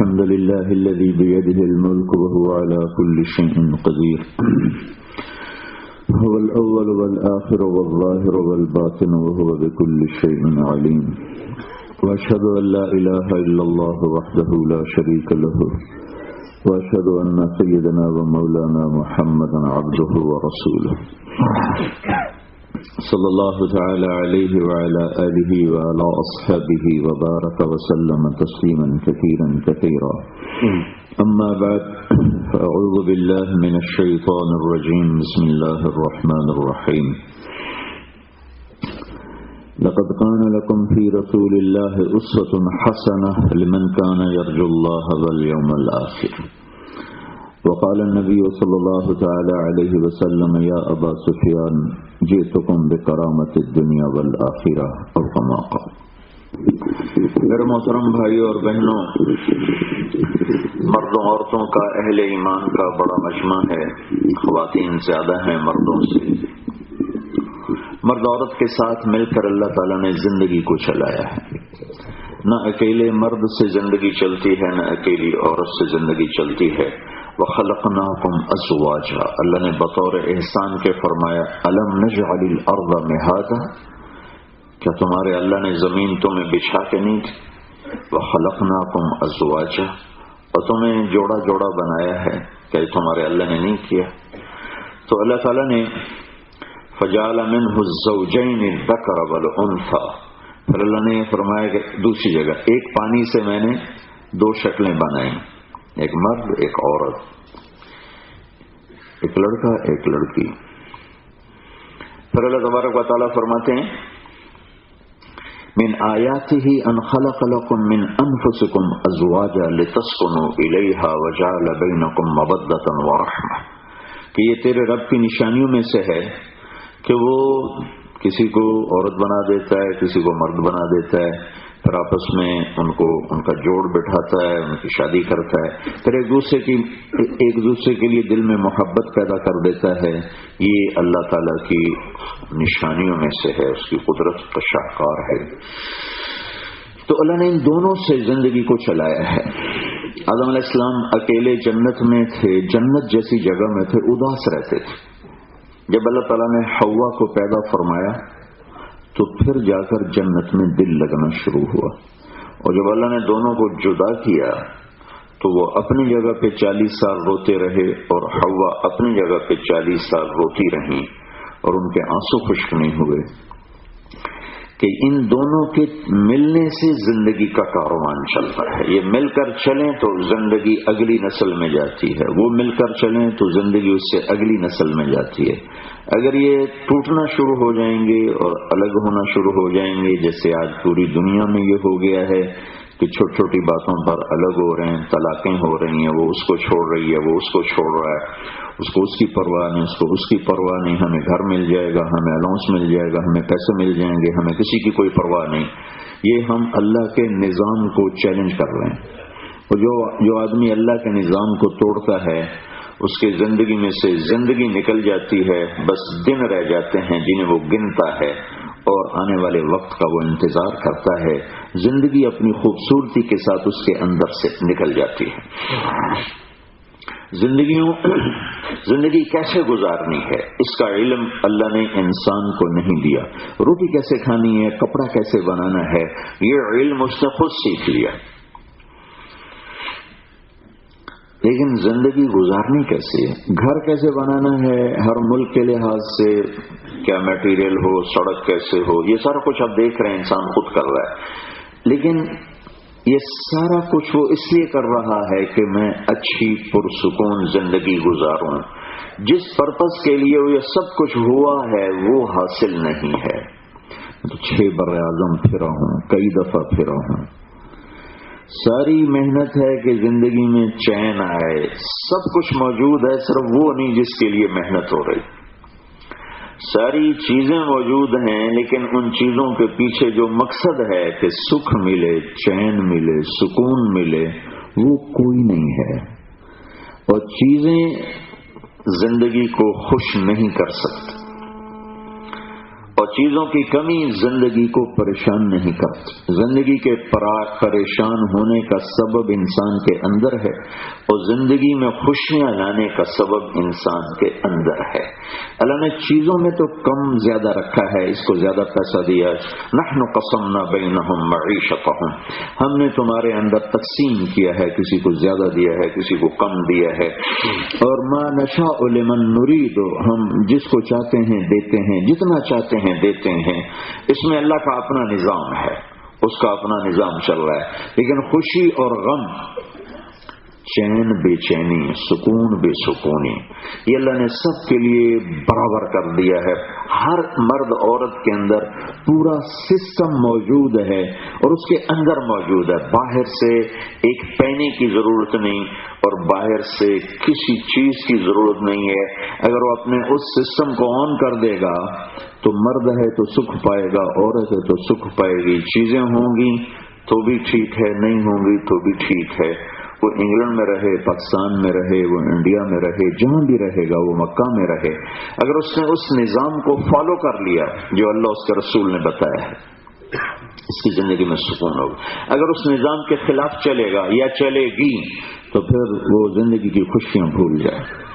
الحمد لله الذي بيده الملك وهو على كل شيء قدير هو الأول والآخر والظاهر والباطن وهو بكل شيء عليم وأشهد أن لا إله إلا الله وحده لا شريك له وأشهد أن سيدنا ومولانا محمدا عبده ورسوله صلى الله تعالى عليه وعلى آله وعلى أصحابه وبارك وسلم تسليما كثيرا كثيرا أما بعد فأعوذ بالله من الشيطان الرجيم بسم الله الرحمن الرحيم لقد كان لكم في رسول الله أسوة حسنة لمن كان يرجو الله واليوم الآخر وقال النبي صلى الله تعالى عليه وسلم يا أبا سفيان جئتكم بكرامة الدنيا والآخرة أو كما قال. میرے محترم بھائیوں اور بہنوں، مردوں عورتوں کا اہل ایمان کا بڑا مجمع ہے، خواتین زیادہ ہیں مردوں سے۔ مرد عورت کے ساتھ مل کر اللہ تعالیٰ نے زندگی کو چلایا ہے۔ نہ اکیلے مرد سے زندگی چلتی ہے، نہ اکیلی عورت سے زندگی چلتی ہے۔ وَخَلَقْنَاكُمْ أَزْوَاجًا، اللہ نے بطور احسان کے فرمایا أَلَمْ نَجْعَلِ الْأَرْضَ مِهَادًا، کیا تمہارے اللہ نے زمین تمہیں بچھا کے نہیں تھی؟ وَخَلَقْنَاكُمْ أَزْوَاجًا، اور تمہیں جوڑا جوڑا بنایا ہے، کیا تمہارے اللہ نے نہیں کیا؟ تو اللہ تعالیٰ نے فَجَعَلَ مِنْهُ الزَّوْجَيْنِ الذَّكَرَ وَالْأُنْثَى، پھر اللہ نے فرمایا کہ دوسری جگہ ایک پانی سے میں نے دو شکلیں بنائیں، ایک مرد ایک عورت، ایک لڑکا ایک لڑکی۔ پھر اللہ تبارک و تعالیٰ فرماتے ہیں من آیاتہ ان خلق لکم من انفسکم ازواجا لتسکنوا الیہا وجعل بینکم مودۃ ورحمہ، کہ یہ تیرے رب کی نشانیوں میں سے ہے کہ وہ کسی کو عورت بنا دیتا ہے، کسی کو مرد بنا دیتا ہے، پھر آپس میں ان کا جوڑ بٹھاتا ہے، ان کی شادی کرتا ہے، پھر ایک دوسرے کے لیے دل میں محبت پیدا کر دیتا ہے۔ یہ اللہ تعالیٰ کی نشانیوں میں سے ہے، اس کی قدرت کا شاہکار ہے۔ تو اللہ نے ان دونوں سے زندگی کو چلایا ہے۔ آدم علیہ السلام اکیلے جنت میں تھے، جنت جیسی جگہ میں تھے، اداس رہتے تھے۔ جب اللہ تعالیٰ نے حوا کو پیدا فرمایا تو پھر جا کر جنت میں دل لگنا شروع ہوا، اور جب اللہ نے دونوں کو جدا کیا تو وہ اپنی جگہ پہ 40 سال روتے رہے اور حوا اپنی جگہ پہ 40 سال روتی رہیں، اور ان کے آنسو خشک نہیں ہوئے کہ ان دونوں کے ملنے سے زندگی کا کاروان چلتا ہے۔ یہ مل کر چلیں تو زندگی اگلی نسل میں جاتی ہے، وہ مل کر چلیں تو زندگی اس سے اگلی نسل میں جاتی ہے۔ اگر یہ ٹوٹنا شروع ہو جائیں گے اور الگ ہونا شروع ہو جائیں گے، جیسے آج پوری دنیا میں یہ ہو گیا ہے کہ چھوٹی چھوٹی باتوں پر الگ ہو رہے ہیں، طلاقیں ہو رہی ہیں، وہ اس کو چھوڑ رہی ہے، وہ اس کو چھوڑ رہا ہے، اس کو اس کی پرواہ نہیں، اس کو اس کی پرواہ نہیں، ہمیں گھر مل جائے گا، ہمیں الاؤنس مل جائے گا، ہمیں پیسے مل جائیں گے، ہمیں کسی کی کوئی پرواہ نہیں۔ یہ ہم اللہ کے نظام کو چیلنج کر رہے ہیں، اور جو آدمی اللہ کے نظام کو توڑتا ہے اس کی زندگی میں سے زندگی نکل جاتی ہے، بس دن رہ جاتے ہیں جنہیں وہ گنتا ہے اور آنے والے وقت کا وہ انتظار کرتا ہے۔ زندگی اپنی خوبصورتی کے ساتھ اس کے اندر سے نکل جاتی ہے۔ زندگی کیسے گزارنی ہے اس کا علم اللہ نے انسان کو نہیں دیا۔ روٹی کیسے کھانی ہے، کپڑا کیسے بنانا ہے، یہ علم اس نے خود سیکھ لیا، لیکن زندگی گزارنی کیسے ہے، گھر کیسے بنانا ہے، ہر ملک کے لحاظ سے کیا میٹیریل ہو، سڑک کیسے ہو، یہ سارا کچھ آپ دیکھ رہے ہیں انسان خود کر رہا ہے۔ لیکن یہ سارا کچھ وہ اس لیے کر رہا ہے کہ میں اچھی پرسکون زندگی گزاروں۔ جس پرپز کے لیے وہ یہ سب کچھ ہوا ہے وہ حاصل نہیں ہے۔ تو 6 براعظم پھرا ہوں، کئی دفعہ پھرا ہوں، ساری محنت ہے کہ زندگی میں چین آئے، سب کچھ موجود ہے، صرف وہ نہیں جس کے لیے محنت ہو رہی۔ ساری چیزیں موجود ہیں لیکن ان چیزوں کے پیچھے جو مقصد ہے کہ سکھ ملے، چین ملے، سکون ملے، وہ کوئی نہیں ہے۔ اور چیزیں زندگی کو خوش نہیں کر سکتی، اور چیزوں کی کمی زندگی کو پریشان نہیں کرتی. زندگی کے پریشان ہونے کا سبب انسان کے اندر ہے اور زندگی میں خوشیاں لانے کا سبب انسان کے اندر ہے. اللہ نے چیزوں میں تو کم زیادہ رکھا ہے، اس کو زیادہ پیسہ دیا. نحن قسمنا بینہم معیشتہم، ہم نے تمہارے اندر تقسیم کیا ہے، کسی کو زیادہ دیا ہے، کسی کو کم دیا ہے. اور ما نشاء لمن نرید، ہم جس کو چاہتے ہیں دیتے ہیں، جتنا چاہتے ہیں دیتے ہیں. اس میں اللہ کا اپنا نظام ہے، اس کا اپنا نظام چل رہا ہے. لیکن خوشی اور غم، چین بے چینی، سکون بے سکونی، یہ اللہ نے سب کے لیے برابر کر دیا ہے. ہر مرد عورت کے اندر پورا سسٹم موجود ہے اور اس کے اندر موجود ہے. باہر سے ایک پینی کی ضرورت نہیں اور باہر سے کسی چیز کی ضرورت نہیں ہے. اگر وہ اپنے اس سسٹم کو آن کر دے گا تو مرد ہے تو سکھ پائے گا، عورت ہے تو سکھ پائے گی. چیزیں ہوں گی تو بھی ٹھیک ہے، نہیں ہوں گی تو بھی ٹھیک ہے. وہ انگلینڈ میں رہے، پاکستان میں رہے، وہ انڈیا میں رہے، جہاں بھی رہے گا، وہ مکہ میں رہے، اگر اس نے اس نظام کو فالو کر لیا جو اللہ اس کے رسول نے بتایا ہے، اس کی زندگی میں سکون ہوگا. اگر اس نظام کے خلاف چلے گا یا چلے گی تو پھر وہ زندگی کی خوشیاں بھول جائے.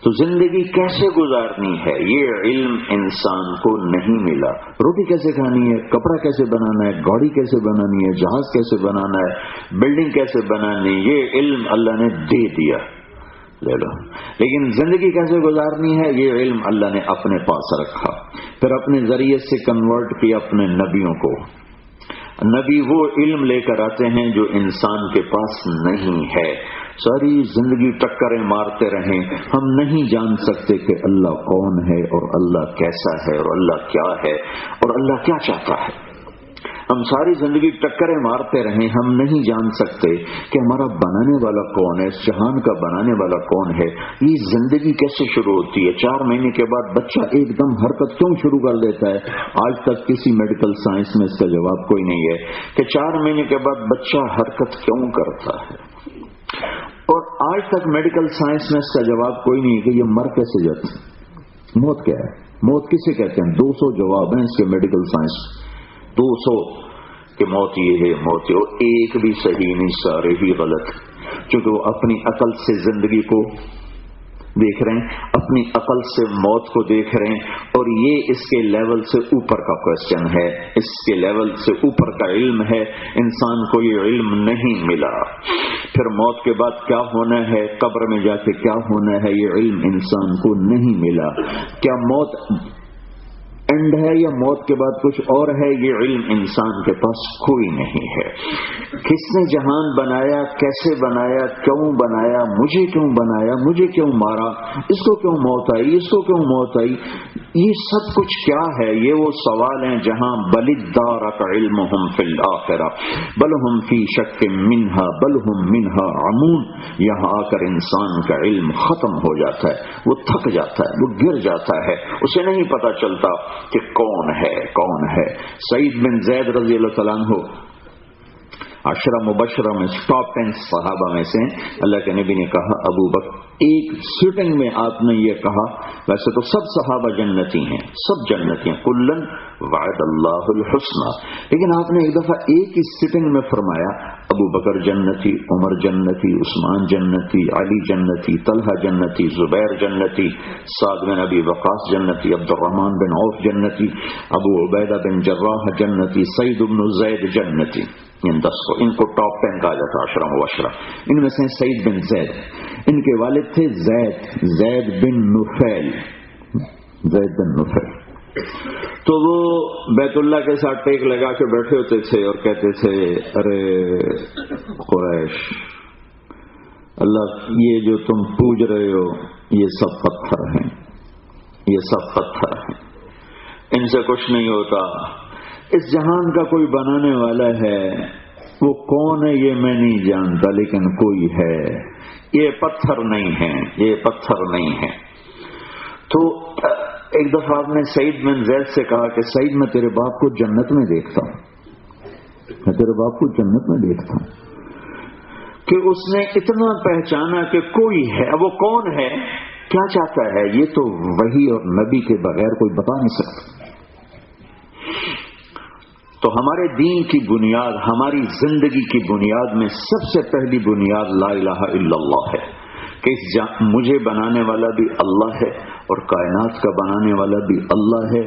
تو زندگی کیسے گزارنی ہے یہ علم انسان کو نہیں ملا. روٹی کیسے کھانی ہے، کپڑا کیسے بنانا ہے، گاڑی کیسے بنانی ہے، جہاز کیسے بنانا ہے، بلڈنگ کیسے بنانی ہے، یہ علم اللہ نے دے دیا، لے لو. لیکن زندگی کیسے گزارنی ہے یہ علم اللہ نے اپنے پاس رکھا. پھر اپنے ذریعے سے کنورٹ کیا اپنے نبیوں کو. نبی وہ علم لے کر آتے ہیں جو انسان کے پاس نہیں ہے. ساری زندگی ٹکریں مارتے رہیں، ہم نہیں جان سکتے کہ اللہ کون ہے اور اللہ کیسا ہے اور اللہ کیا ہے اور اللہ کیا چاہتا ہے. ہم ساری زندگی ٹکریں مارتے رہیں، ہم نہیں جان سکتے کہ ہمارا بنانے والا کون ہے، اس جہان کا بنانے والا کون ہے. یہ زندگی کیسے شروع ہوتی ہے؟ 4 مہینے کے بعد بچہ ایک دم حرکت کیوں شروع کر دیتا ہے؟ آج تک کسی میڈیکل سائنس میں اس کا جواب کوئی نہیں ہے کہ 4 مہینے کے بعد بچہ حرکت کیوں کرتا ہے. اور آج تک میڈیکل سائنس میں اس کا جواب کوئی نہیں کہ یہ مر کیسے جاتا ہے. موت کیا ہے؟ موت کسے کہتے ہیں؟ 200 جواب ہیں اس کے میڈیکل سائنس، 200 کہ موت یہ ہے، موت یہ. ایک بھی صحیح نہیں، سارے ہی غلط، کیونکہ وہ اپنی عقل سے زندگی کو دیکھ رہے ہیں، اپنی عقل سے موت کو دیکھ رہے ہیں. اور یہ اس کے لیول سے اوپر کا کوشچن ہے، اس کے لیول سے اوپر کا علم ہے. انسان کو یہ علم نہیں ملا. پھر موت کے بعد کیا ہونا ہے، قبر میں جا کے کیا ہونا ہے، یہ علم انسان کو نہیں ملا. کیا موت اینڈ ہے یا موت کے بعد کچھ اور ہے، یہ علم انسان کے پاس کوئی نہیں ہے. کس نے جہان بنایا، کیسے بنایا، کیوں بنایا، مجھے کیوں بنایا، مجھے کیوں مارا، اس کو کیوں موت آئی، اس کو کیوں موت آئی، یہ سب کچھ کیا ہے؟ یہ وہ سوال ہیں جہاں بل ادارک علمہم فی الآخرہ بل ہم فی شک منہا بل ہم منہا عمون. یہاں آ کر انسان کا علم ختم ہو جاتا ہے، وہ تھک جاتا ہے، وہ گر جاتا ہے، اسے نہیں پتا چلتا کہ کون ہے کون ہے. سعید بن زید رضی اللہ تعالیٰ عنہ 10 مبشرہ میں ٹاپ 10 صحابہ میں سے. اللہ کے نبی نے کہا ابو بکر، ایک سیٹنگ میں آپ نے یہ کہا، ویسے تو سب صحابہ جنتی ہیں، سب جنتی ہیں، کلن وعد اللہ الحسنى، لیکن آپ نے ایک دفعہ ایک ہی سیٹنگ میں فرمایا ابو بکر جنتی، عمر جنتی، عثمان جنتی، علی جنتی، طلحہ جنتی، زبیر جنتی، سعد بن ابی وقاص جنتی، عبد الرحمن بن عوف جنتی، ابو عبیدہ بن جراح جنتی، سعید بن زید جنتی. ان 10 کو، ان کو ٹاپ 10 کہا جاتا ہے 10 مبشرہ. ان میں سے سعید بن زید، ان کے والد تھے زید بن نفیل. زید بن نفیل تو وہ بیت اللہ کے ساتھ ٹیک لگا کے بیٹھے ہوتے تھے اور کہتے تھے ارے قریش، اللہ یہ جو تم پوج رہے ہو یہ سب پتھر ہیں، یہ سب پتھر ہیں، ان سے کچھ نہیں ہوتا. اس جہان کا کوئی بنانے والا ہے، وہ کون ہے یہ میں نہیں جانتا، لیکن کوئی ہے، یہ پتھر نہیں ہیں، یہ پتھر نہیں ہیں. تو ایک دفعہ آپ نے سعید بن زید سے کہا کہ سعید میں تیرے باپ کو جنت میں دیکھتا ہوں، میں تیرے باپ کو جنت میں دیکھتا ہوں. کہ اس نے اتنا پہچانا کہ کوئی ہے. وہ کون ہے کیا چاہتا ہے یہ تو وحی اور نبی کے بغیر کوئی بتا نہیں سکتا۔ تو ہمارے دین کی بنیاد، ہماری زندگی کی بنیاد میں سب سے پہلی بنیاد لا الہ الا اللہ ہے کہ مجھے بنانے والا بھی اللہ ہے اور کائنات کا بنانے والا بھی اللہ ہے،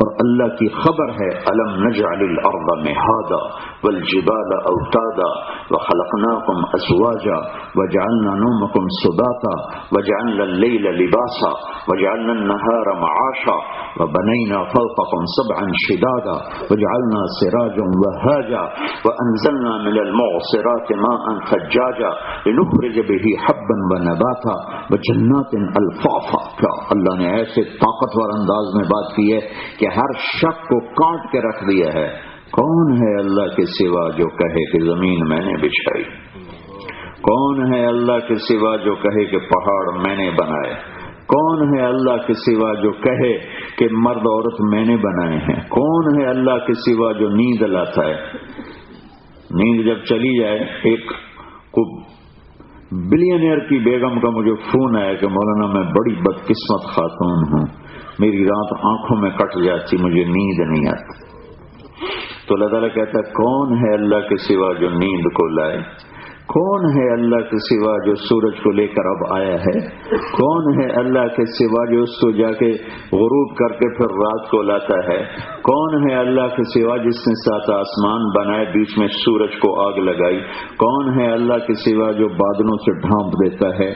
اور اللہ کی خبر ہے الم نجعل الارض مہادا والجبال اوتادا وخلقناکم ازواجا وجعلنا نومکم سباتا وجعلنا اللیل لباسا وجعلنا النہار معاشا وبنينا فوقكم سبعا شدادا وجعلنا سراجا وهاجا وانزلنا من المعصرات ماء ثجاجا لنخرج به حبا ونباتا وجنات الفافا۔ اللہ نے ایسے طاقتور انداز میں بات کی ہے کہ ہر شک کو کاٹ کے رکھ دیا ہے۔ کون ہے اللہ کے سوا جو کہے کہ زمین میں نے بچھائی؟ کون ہے اللہ کے سوا جو کہے کہ پہاڑ میں نے بنائے؟ کون ہے اللہ کے سوا جو کہے کہ مرد عورت میں نے بنائے ہیں؟ کون ہے اللہ کے سوا جو نیند لاتا ہے؟ نیند جب چلی جائے، ایک بلینئر کی بیگم کا مجھے فون آیا کہ مولانا میں بڑی بدقسمت خاتون ہوں، میری رات آنکھوں میں کٹ جاتی، مجھے نیند نہیں آتی۔ تو اللہ تعالیٰ کہتا ہے کون ہے اللہ کے سوا جو نیند کو لائے؟ کون ہے اللہ کے سوا جو سورج کو لے کر اب آیا ہے؟ کون ہے اللہ کے سوا جو اس کو جا کے غروب کر کے پھر رات کو لاتا ہے؟ کون ہے اللہ کے سوا جس نے سات آسمان بنائے، بیچ میں سورج کو آگ لگائی؟ کون ہے اللہ کے سوا جو بادلوں سے ڈھانپ دیتا ہے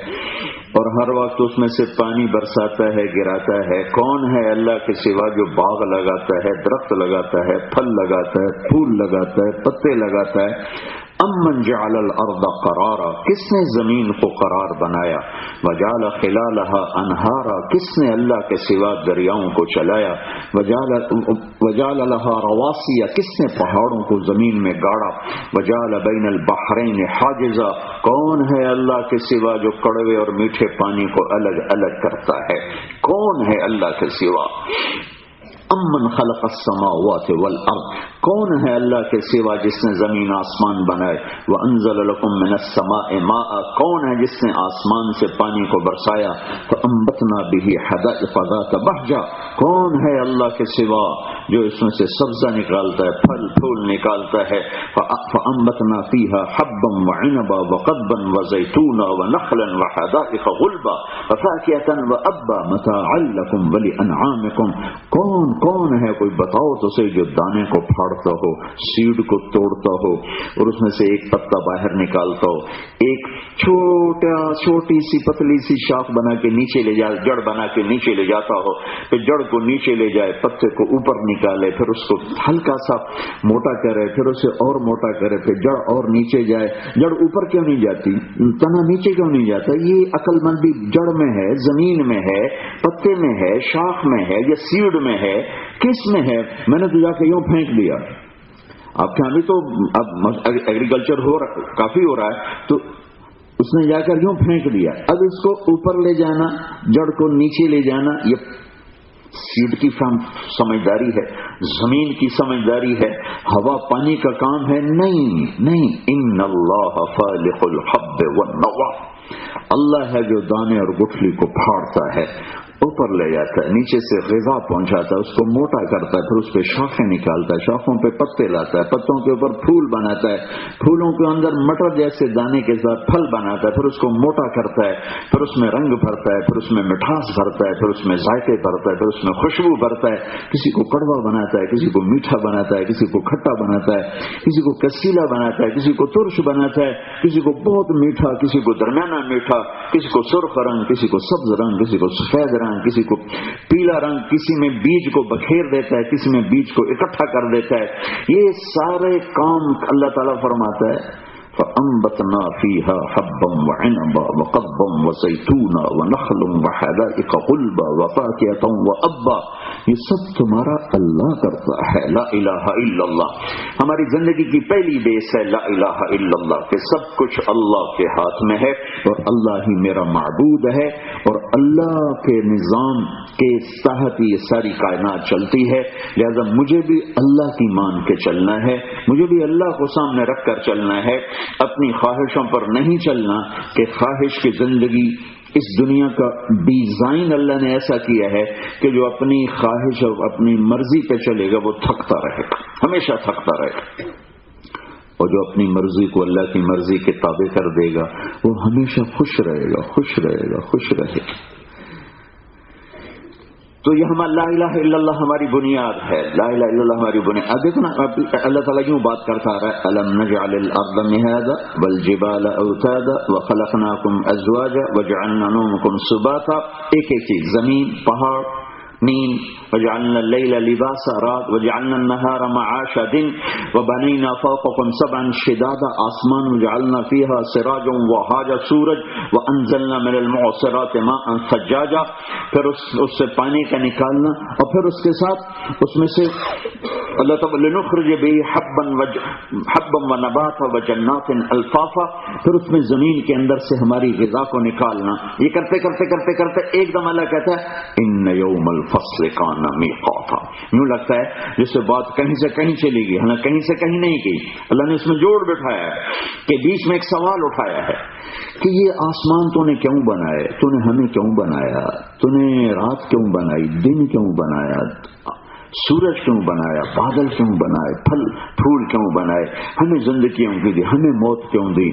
اور ہر وقت اس میں سے پانی برساتا ہے، گراتا ہے؟ کون ہے اللہ کے سوا جو باغ لگاتا ہے، درخت لگاتا ہے، پھل لگاتا ہے، پھول لگاتا ہے، پتے لگاتا ہے؟ امن جعل الارض قرارا، کس نے زمین کو قرار بنایا؟ وجعل خلالها انہارا، کس نے اللہ کے سوا دریاؤں کو چلایا؟ وجعل لها رواسی، کس نے پہاڑوں کو زمین میں گاڑا؟ وجعل بین البحرین حاجزا، کون ہے اللہ کے سوا جو کڑوے اور میٹھے پانی کو الگ الگ کرتا ہے؟ کون ہے اللہ کے سوا؟ امن خلق السماوات والارض، کون ہے اللہ کے سوا جس نے زمین آسمان بنائے؟ وانزل لكم من السماء ماء، کون ہے جس نے آسمان سے پانی کو برسایا؟ فانبتنا به حدائق ذات بہجہ، کون ہے اللہ کے سوا جو اس میں سے سبزہ نکالتا ہے، پھل پھول نکالتا ہے؟ فانبتنا فيها حبا وعنبا وقضبا وزيتونا ونخلا وحدائق غلبا وفاكهة وابا متاعا لكم ولانعامكم، کون ہے کوئی بتاؤ تو صحیح جو دانے کو پھاڑتا ہو، سیڈ کو توڑتا ہو اور اس میں سے ایک پتا باہر نکالتا ہو، ایک چھوٹی سی پتلی سی شاخ بنا کے نیچے لے جائے، جڑ بنا کے نیچے لے جاتا ہو، پھر جڑ کو نیچے لے جائے، پتے کو اوپر نکالے، پھر اس کو ہلکا سا موٹا کرے، پھر اسے اور موٹا کرے، پھر جڑ اور نیچے جائے۔ جڑ اوپر کیوں نہیں جاتی؟ تنا نیچے کیوں نہیں جاتا؟ یہ عقل مندی جڑ میں ہے، زمین میں ہے، پتے میں ہے، شاخ میں ہے یا سیڈ میں ہے، کس میں ہے؟ میں نے تو جا کے یوں پھینک دیا۔ آپ کے ابھی تو اب ایگریکلچر کافی ہو رہا ہے، تو اس نے جا کر یوں پھینک دیا۔ اب اس کو اوپر لے جانا، جڑ کو نیچے لے جانا، یہ سیڈ کی سمجھداری ہے، زمین کی سمجھداری ہے، ہوا پانی کا کام ہے؟ نہیں، ان اللہ فالق الحب والنوى، اللہ ہے جو دانے اور گٹھلی کو پھاڑتا ہے، اوپر لے جاتا ہے، نیچے سے غذا پہنچاتا ہے، اس کو موٹا کرتا ہے، پھر اس پہ شاخیں نکالتا ہے، شاخوں پہ پتے لاتا ہے، پتوں کے اوپر پھول بناتا ہے، پھولوں کے اندر مٹر جیسے دانے کے ساتھ پھل بناتا ہے، پھر اس کو موٹا کرتا ہے، پھر اس میں رنگ بھرتا ہے، پھر اس میں مٹھاس بھرتا ہے، پھر اس میں ذائقے بھرتا ہے، پھر اس میں خوشبو بھرتا ہے، کسی کو کڑوا بناتا ہے، کسی کو میٹھا بناتا ہے، کسی کو کھٹا بناتا ہے، کسی کو کسیلا بناتا ہے، کسی کو ترش بناتا ہے، کسی کو بہت میٹھا، کسی کو درمیانہ میٹھا، کسی کو سرخ رنگ، کسی کو سبز رنگ، کسی کو سفید رنگ، کسی کو پیلا رنگ، کسی میں بیج کو بکھیر دیتا ہے، کسی میں بیج کو اکٹھا کر دیتا ہے۔ یہ سارے کام اللہ تعالیٰ فرماتا ہے فَأَنبَتْنَا فِيهَا حَبًّا وَعِنَبًا وَقَضْبًا وَزَيْتُونًا وَنَخْلًا وَحَدَائِقَ غُلْبًا وَفَاكِهَةً وَأَبًّا، یہ سب تمہارا اللہ کرتا ہے۔ لا الہ الا اللہ، ہماری زندگی کی پہلی بیس ہے لا الہ الا اللہ، کہ سب کچھ اللہ کے ہاتھ میں ہے اور اللہ ہی میرا معبود ہے، اور اللہ کے نظام کے تحت یہ ساری کائنات چلتی ہے، لہذا مجھے بھی اللہ کی مان کے چلنا ہے، مجھے بھی اللہ کو سامنے رکھ کر چلنا ہے، اپنی خواہشوں پر نہیں چلنا کہ خواہش کی زندگی اس دنیا کا ڈیزائن اللہ نے ایسا کیا ہے کہ جو اپنی خواہش اور اپنی مرضی پہ چلے گا وہ تھکتا رہے گا، ہمیشہ تھکتا رہے گا، اور جو اپنی مرضی کو اللہ کی مرضی کے تابع کر دے گا وہ ہمیشہ خوش رہے گا، خوش رہے گا، خوش رہے گا۔ تو یہ ہمارا لا الہ الا اللہ ہماری بنیاد ہے، لا الہ الا اللہ ہماری بنیاد۔ اب دیکھو نا اللہ تعالیٰ کیوں بات کرتا آ رہا ہے، الم نجعل الارض مہادا والجبال اوتادا وخلقناکم ازواجا وجعلنا نومکم سباتا، ایک ایک چیز، زمین، پہاڑ، نیند، وجعلنا اللیل لباسا، رات، وجعلنا النہار معاشا، دن، وبنینا فوقکم سبعا شدادا، آسمان، وجعلنا فیہا سراجا وہاجا، سورج، وانزلنا من المعصرات ماء ثجاجا، پھر اس سے پانی کا نکالنا، اور پھر اس کے ساتھ اس میں سے اللہ تعالیٰ لنخرج به حبا ونباتا وجنات الفافا، پھر اس میں زمین کے اندر سے ہماری غذا کو نکالنا۔ یہ کرتے کرتے کرتے کرتے ایک دم اللہ کہتا ہے ان یوم الفصل کان میقاتا، یوں لگتا ہے جسے بات کہیں سے کہیں چلی گئی، ہاں کہیں سے کہیں نہیں گئی، اللہ نے اس میں جوڑ بٹھایا ہے کہ بیچ میں ایک سوال اٹھایا ہے کہ یہ آسمان تو نے کیوں بنائے، تو نے ہمیں کیوں بنایا، تو نے رات کیوں بنائی، دن کیوں بنایا، سورج کیوں بنایا، بادل کیوں بنائے، پھل پھول کیوں بنائے، ہمیں زندگی کیوں دی، ہمیں موت کیوں دی،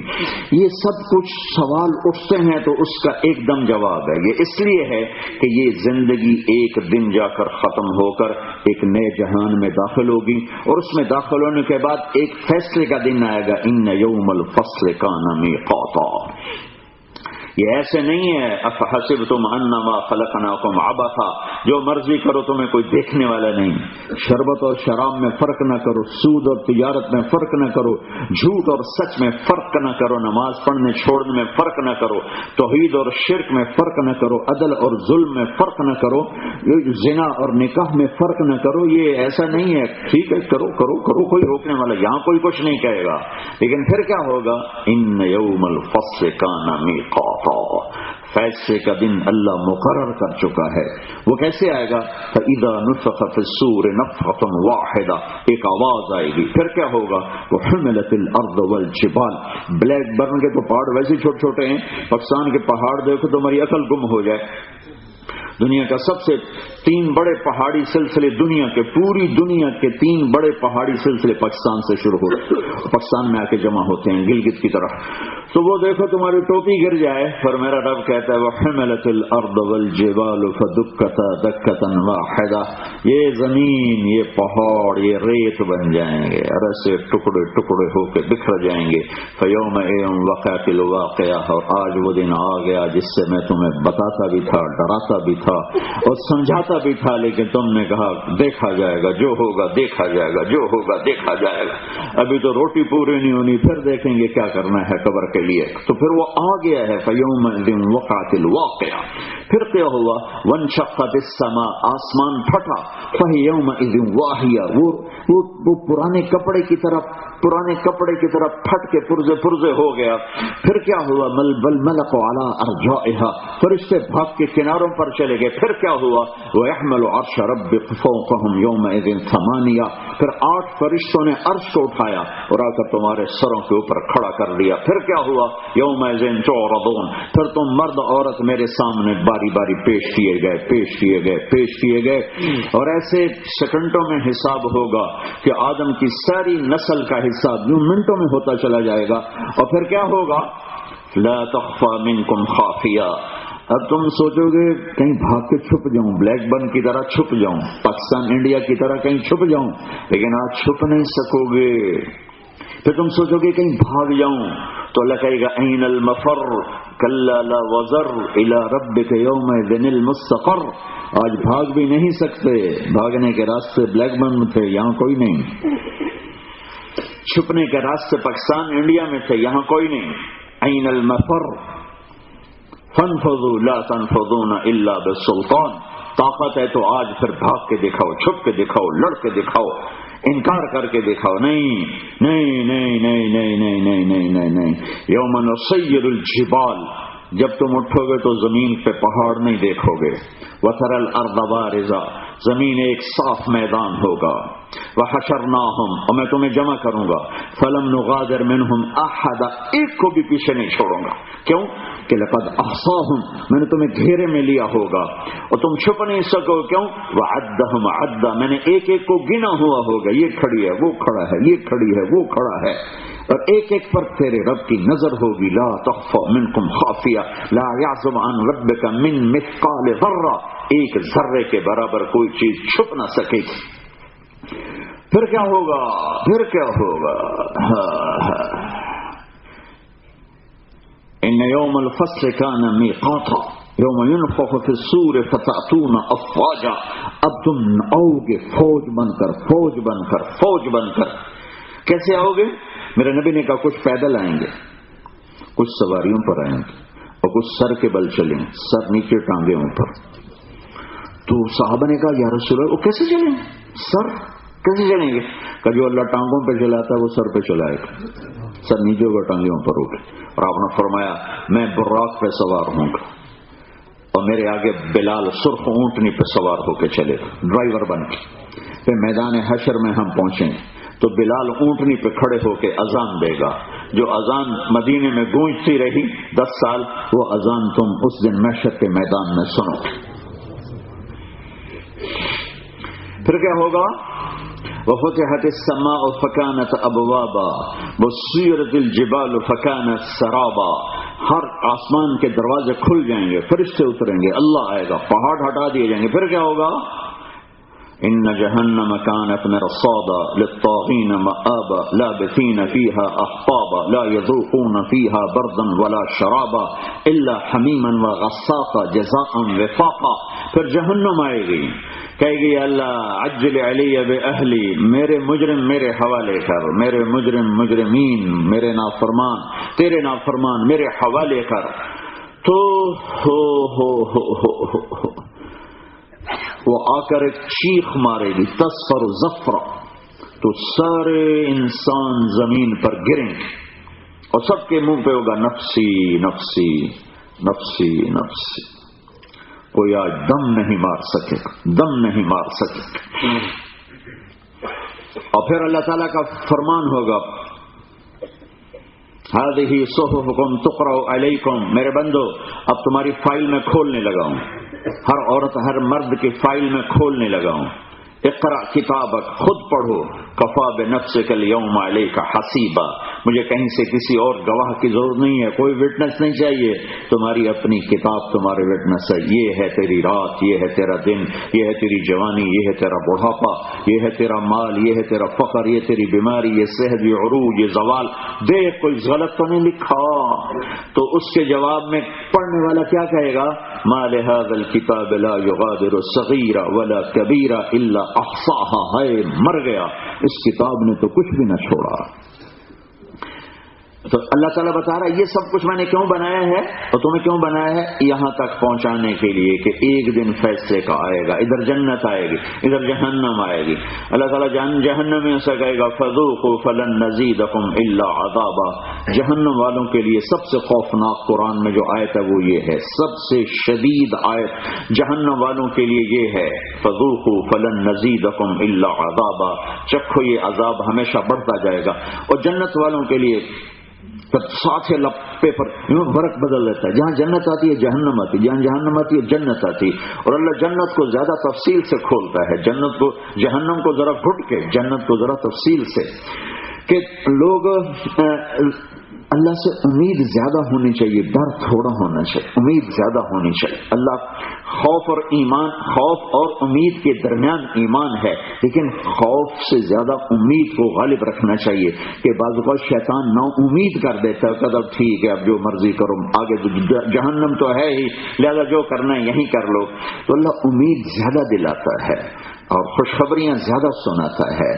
یہ سب کچھ سوال اٹھتے ہیں تو اس کا ایک دم جواب ہے۔ یہ اس لیے ہے کہ یہ زندگی ایک دن جا کر ختم ہو کر ایک نئے جہان میں داخل ہوگی، اور اس میں داخل ہونے کے بعد ایک فیصلے کا دن آئے گا، ان یوم الفصل کان میقاتا۔ یہ ایسے نہیں ہے افحسبتم انما خلقناکم عبثا، جو مرضی کرو تمہیں کوئی دیکھنے والا نہیں، شربت اور شراب میں فرق نہ کرو، سود اور تجارت میں فرق نہ کرو، جھوٹ اور سچ میں فرق نہ کرو، نماز پڑھنے چھوڑنے میں فرق نہ کرو، توحید اور شرک میں فرق نہ کرو، عدل اور ظلم میں فرق نہ کرو، زنا اور نکاح میں فرق نہ کرو۔ یہ ایسا نہیں ہے ٹھیک ہے کرو کرو کرو، کوئی روکنے والا یہاں کوئی کچھ نہیں کہے گا، لیکن پھر کیا ہوگا، ان یوم الفصل کان میقاتا، فیصلے کا دن اللہ مقرر کر چکا ہے۔ وہ کیسے آئے گا، فَإِذَا نُفِخَ فِي الصُّورِ نَفْخَةٌ وَاحِدَةٌ، ایک آواز آئے گی، پھر کیا ہوگا، وَحُمِلَتِ الْأَرْضُ وَالْجِبَالُ، بلیک برن کے تو پہاڑ ویسے چھوٹے چھوٹے ہیں، پاکستان کے پہاڑ دیکھو تو ہماری عقل گم ہو جائے۔ دنیا کا سب سے 3 بڑے پہاڑی سلسلے، دنیا کے پوری دنیا کے 3 بڑے پہاڑی سلسلے پاکستان سے شروع ہوتے ہیں، پاکستان میں آ کے جمع ہوتے ہیں گلگت کی طرف، تو وہ دیکھو تمہاری ٹوپی گر جائے، پر میرا رب کہتا ہے وَحِمَلَتِ الْأَرْضُ وَالْجِبَالُ فَدُكَّتَا دَكَّةً وَاحِدَةً، یہ زمین، یہ پہاڑ، یہ ریت بن جائیں گے، اور ایسے ٹکڑے ٹکڑے ہو کے بکھر جائیں گے۔ فَيَوْمَئِذٍ وَقَعَتِ الْوَاقِعَةُ، اور آج وہ دن آ گیا جس سے میں تمہیں بتاتا بھی تھا، ڈراتا بھی تھا اور سمجھاتا بھی تھا، لیکن تم نے کہا دیکھا جائے گا، جو ہوگا دیکھا جائے گا، جو ہوگا دیکھا جائے گا، ابھی تو روٹی پوری نہیں ہونی، پھر دیکھیں گے کیا کرنا ہے قبر کے لیے۔ تو پھر وہ آ گیا ہے، فَيَوْمَئِذٍ وَقَعَتِ الْوَاقِعَةُ، پھر کیا ہوا، وَانشَقَّتِ السَّمَاءُ، آسمان پھٹا، فَهِيَ يَوْمَئِذٍ وَاهِيَةٌ، وہ پرانے کپڑے کی طرف پھٹ کے پرزے پرزے ہو گیا۔ پھر کیا ہوا، وَالْمَلَكُ عَلَىٰ أَرْجَائِهَا، فرشتے بھاگ کے کناروں پر چلے گئے۔ پھر کیا ہوا، وَيَحْمَلُ عَرْشَ رَبِّكَ فَوْقَهُمْ يَوْمَئِذٍ ثَمَانِيَةٌ، پھر 8 فرشتوں نے عرش کو اٹھایا اور آ کر تمہارے سروں کے اوپر کھڑا کر دیا۔ پھر کیا ہوا، يَوْمَئِذٍ تُعْرَضُونَ، پھر تم مرد عورت میرے سامنے باری باری پیش کیے گئے، اور ایسے سیکنڈوں میں حساب ہوگا کہ آدم کی ساری نسل کا حساب یوں منٹوں میں ہوتا چلا جائے گا۔ اور پھر کیا ہوگا، لا تخفى منكم خافیہ، اب تم سوچو گے کہیں بھاگ کے چھپ جاؤں، بلیک برن کی طرح چھپ جاؤں، پاکستان انڈیا کی طرح کہیں چھپ جاؤں، لیکن آج چھپ نہیں سکو گے۔ پھر تم سوچو گے کہیں بھاگ جاؤں، تو اللہ کہے گا این المفر کلا لا وزر الى ربک یومئذ المستقر، آج بھاگ بھی نہیں سکتے، بھاگنے کے راستے بلیک برن تھے، یہاں کوئی نہیں، چھپنے کے راستے پاکستان انڈیا میں تھے، یہاں کوئی نہیں۔ این المفر فانفضوا لا تنفضون الا بالسلطان، طاقت ہے تو آج پھر بھاگ کے دکھاؤ، چھپ کے دکھاؤ، لڑ کے دکھاؤ، انکار کر کے دکھاؤ۔ نہیں، یوم نسیر الجبال، جب تم اٹھو گے تو زمین پہ پہاڑ نہیں دیکھو گے، وتری الارض بارزہ، زمین ایک صاف میدان ہوگا، وحشرناہم، اور میں تمہیں جمع کروں گا، فلم نغادر منہم احدا، ایک کو بھی پیچھے نہیں چھوڑوں گا، کیوں کہ لقد احصاہم، میں نے تمہیں گھیرے میں لیا ہوگا اور تم چھپ نہیں سکو، کیوں وعدہم عدا، میں نے ایک ایک کو گنا ہوا ہوگا، یہ کھڑی ہے وہ کھڑا ہے، یہ کھڑی ہے وہ کھڑا ہے، اور ایک ایک پر تیرے رب کی نظر ہوگی، لا تخفى منکم خافیہ، لا يعزب عن ربک من مثقال ذرہ، ایک ذرے کے برابر کوئی چیز چھپ نہ سکے گی۔ پھر کیا ہوگا، پھر کیا ہوگا، ان یوم الفصل کان میقاتا یوم ينفخ في الصور فتأتون افواجا، اب تم آؤ گے فوج بن کر، فوج بن کر، فوج بن کر۔ کیسے آؤ گے؟ میرے نبی نے کہا کچھ پیدل آئیں گے، کچھ سواریوں پر آئیں گے، اور کچھ سر کے بل چلیں، سر نیچے ٹانگیں اوپر۔ تو صحابہ نے کہا یا رسول اللہ وہ کیسے چلیں گے، سر کیسے چلیں گے؟ کہ جو اللہ ٹانگوں پہ چلاتا ہے وہ سر پہ چلائے گا، سر نیچے ہوگا ٹانگیں اوپر ہوگی۔ اور آپ نے فرمایا میں براق پہ سوار ہوں گا اور میرے آگے بلال سرخ اونٹنی پہ سوار ہو کے چلے گا، ڈرائیور بن کے۔ پھر میدان حشر میں ہم پہنچیں تو بلال اونٹنی پہ کھڑے ہو کے اذان دے گا، جو اذان مدینے میں گونجتی رہی 10 سال، وہ اذان تم اس دن محشر کے میدان میں سنو۔ پھر کیا ہوگا؟ وفتحت السماء فكانت ابوابا وسيرت الجبال فكانت سرابا، ہر آسمان کے دروازے کھل جائیں گے، فرشتے اتریں گے، اللہ آئے گا، پہاڑ ہٹا دیے جائیں گے۔ پھر کیا ہوگا؟ ان جہنم كانت مرصادا للطاغین مآبا لابثین فيها احقابا لا يذوقون فيها بردا ولا شرابا الا حمیما وغساقا جزاء وفاقا۔ پھر جہنم آئے گی، کہے گی اللہ عجل علی باہلی، میرے مجرم میرے حوالے کر، میرے مجرم مجرمین، میرے نافرمان تیرے نافرمان میرے حوالے کر۔ تو ہو وہ آ کر ایک چیخ مارے گی، تصفر زفرا، تو سارے انسان زمین پر گریں گے اور سب کے منہ پہ ہوگا نفسی نفسی نفسی نفسی، کوئی آج دم نہیں مار سکے، دم نہیں مار سکے۔ اور پھر اللہ تعالیٰ کا فرمان ہوگا هذه صحفكم تقرأ علیکم، میرے بندو اب تمہاری فائل میں کھولنے لگا ہوں، ہر عورت ہر مرد کی فائل میں کھولنے لگا ہوں۔ اقرأ کتابک، خود پڑھو، کفا بنفسک اليوم علیک حسیبا، مجھے کہیں سے کسی اور گواہ کی ضرورت نہیں ہے، کوئی وٹنس نہیں چاہیے، تمہاری اپنی کتاب تمہارے وٹنس ہے۔ یہ ہے تیری رات، یہ ہے تیرا دن، یہ ہے تیری جوانی، یہ ہے تیرا بڑھاپا، یہ ہے تیرا مال، یہ ہے تیرا فقر، یہ تیری بیماری، یہ صحت، یہ عروج، یہ زوال، دیکھ کوئی غلط تو نہیں لکھا۔ تو اس کے جواب میں پڑھنے والا کیا کہے گا؟ ما لهذا الكتاب لا يغادر صغيرا ولا كبيرا الا احصاها، ہے مر گیا، اس کتاب نے تو کچھ بھی نہ چھوڑا۔ تو اللہ تعالیٰ بتا رہا ہے یہ سب کچھ میں نے کیوں بنایا ہے اور تمہیں کیوں بنایا ہے؟ یہاں تک پہنچانے کے لیے کہ ایک دن فیصلے کا آئے گا، ادھر جنت آئے گی، ادھر جہنم آئے گی۔ اللہ تعالیٰ جہنم میں سے کہے گا فذوقوا فلن نزیدکم الا عذابا، جہنم والوں کے لیے سب سے خوفناک قرآن میں جو آیت ہے وہ یہ ہے، سب سے شدید آیت جہنم والوں کے لیے یہ ہے، فذوقوا فلن نزیدکم الا عذابا، چکھو یہ عذاب ہمیشہ بڑھتا جائے گا۔ اور جنت والوں کے لیے ساتھ لپے پر فرق بدل دیتا ہے، جہاں جنت آتی ہے جہنم آتی، جہاں جہنم آتی ہے جنت آتی، اور اللہ جنت کو زیادہ تفصیل سے کھولتا ہے، جنت کو، جہنم کو ذرا گھٹ کے، جنت کو ذرا تفصیل سے، کہ لوگ اللہ سے امید زیادہ ہونی چاہیے، ڈر تھوڑا ہونا چاہیے، امید زیادہ ہونی چاہیے۔ اللہ خوف اور ایمان، خوف اور امید کے درمیان ایمان ہے، لیکن خوف سے زیادہ امید کو غالب رکھنا چاہیے، کہ بعض اوقات شیطان نا امید کر دیتا ہے کہ اب ٹھیک ہے اب جو مرضی کرو، آگے جہنم تو ہے ہی، لہذا جو کرنا ہے یہی کر لو۔ تو اللہ امید زیادہ دلاتا ہے اور خوشخبریاں زیادہ سناتا ہے،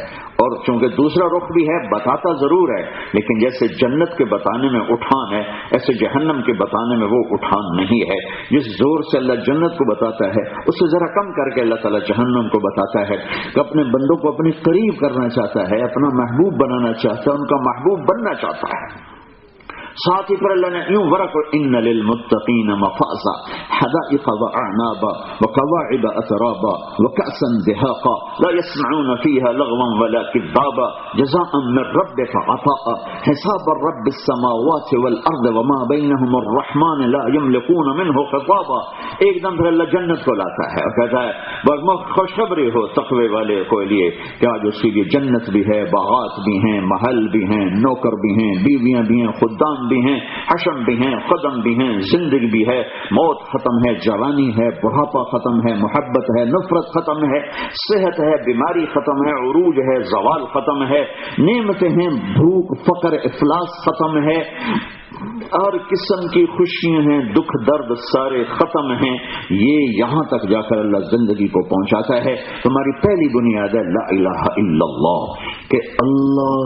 اور چونکہ دوسرا رخ بھی ہے، بتاتا ضرور ہے، لیکن جیسے جنت کے بتانے میں اٹھان ہے، ایسے جہنم کے بتانے میں وہ اٹھان نہیں ہے۔ جس زور سے اللہ جنت کو بتاتا ہے اس سے ذرا کم کر کے اللہ تعالیٰ جہنم کو بتاتا ہے، کہ اپنے بندوں کو اپنے قریب کرنا چاہتا ہے، اپنا محبوب بنانا چاہتا ہے، ان کا محبوب بننا چاہتا ہے۔ ساتھ ہی پھر اللہ نے یوں ورق ان للمتقین مفازا حدائق واعنابا وقواعب اترابا وكأسا دهاقا لا يسمعون فيها لغوا ولا كذابا جزاء من ربك عطاء حساب الرب السماوات والارض وما بينهم الرحمن لا يملكون منه خطابا. ایک دم پھر اللہ جنت کو لاتا ہے اور کہتا ہے بس خوشخبری ہو تقوی والے کو لیے کہ آج اس کے لیے جنت بھی ہے، باغات بھی ہیں، محل بھی ہیں، نوکر بھی ہیں، بیویاں بھی ہیں، خدام بھی ہیں، حشم بھی ہیں، قدم بھی ہیں، زندگی بھی ہے، موت ختم ہے، جوانی ہے، بڑھاپا ختم ہے، محبت ہے، نفرت ختم ہے، صحت ہے، بیماری ختم ہے، عروج ہے، زوال ختم ہے، نعمتیں ہیں، بھوک فقر افلاس ختم ہے، ہر قسم کی خوشیاں ہیں، دکھ درد سارے ختم ہیں. یہ یہاں تک جا کر اللہ زندگی کو پہنچاتا ہے. تمہاری پہلی بنیاد ہے لا الہ الا اللہ، کہ اللہ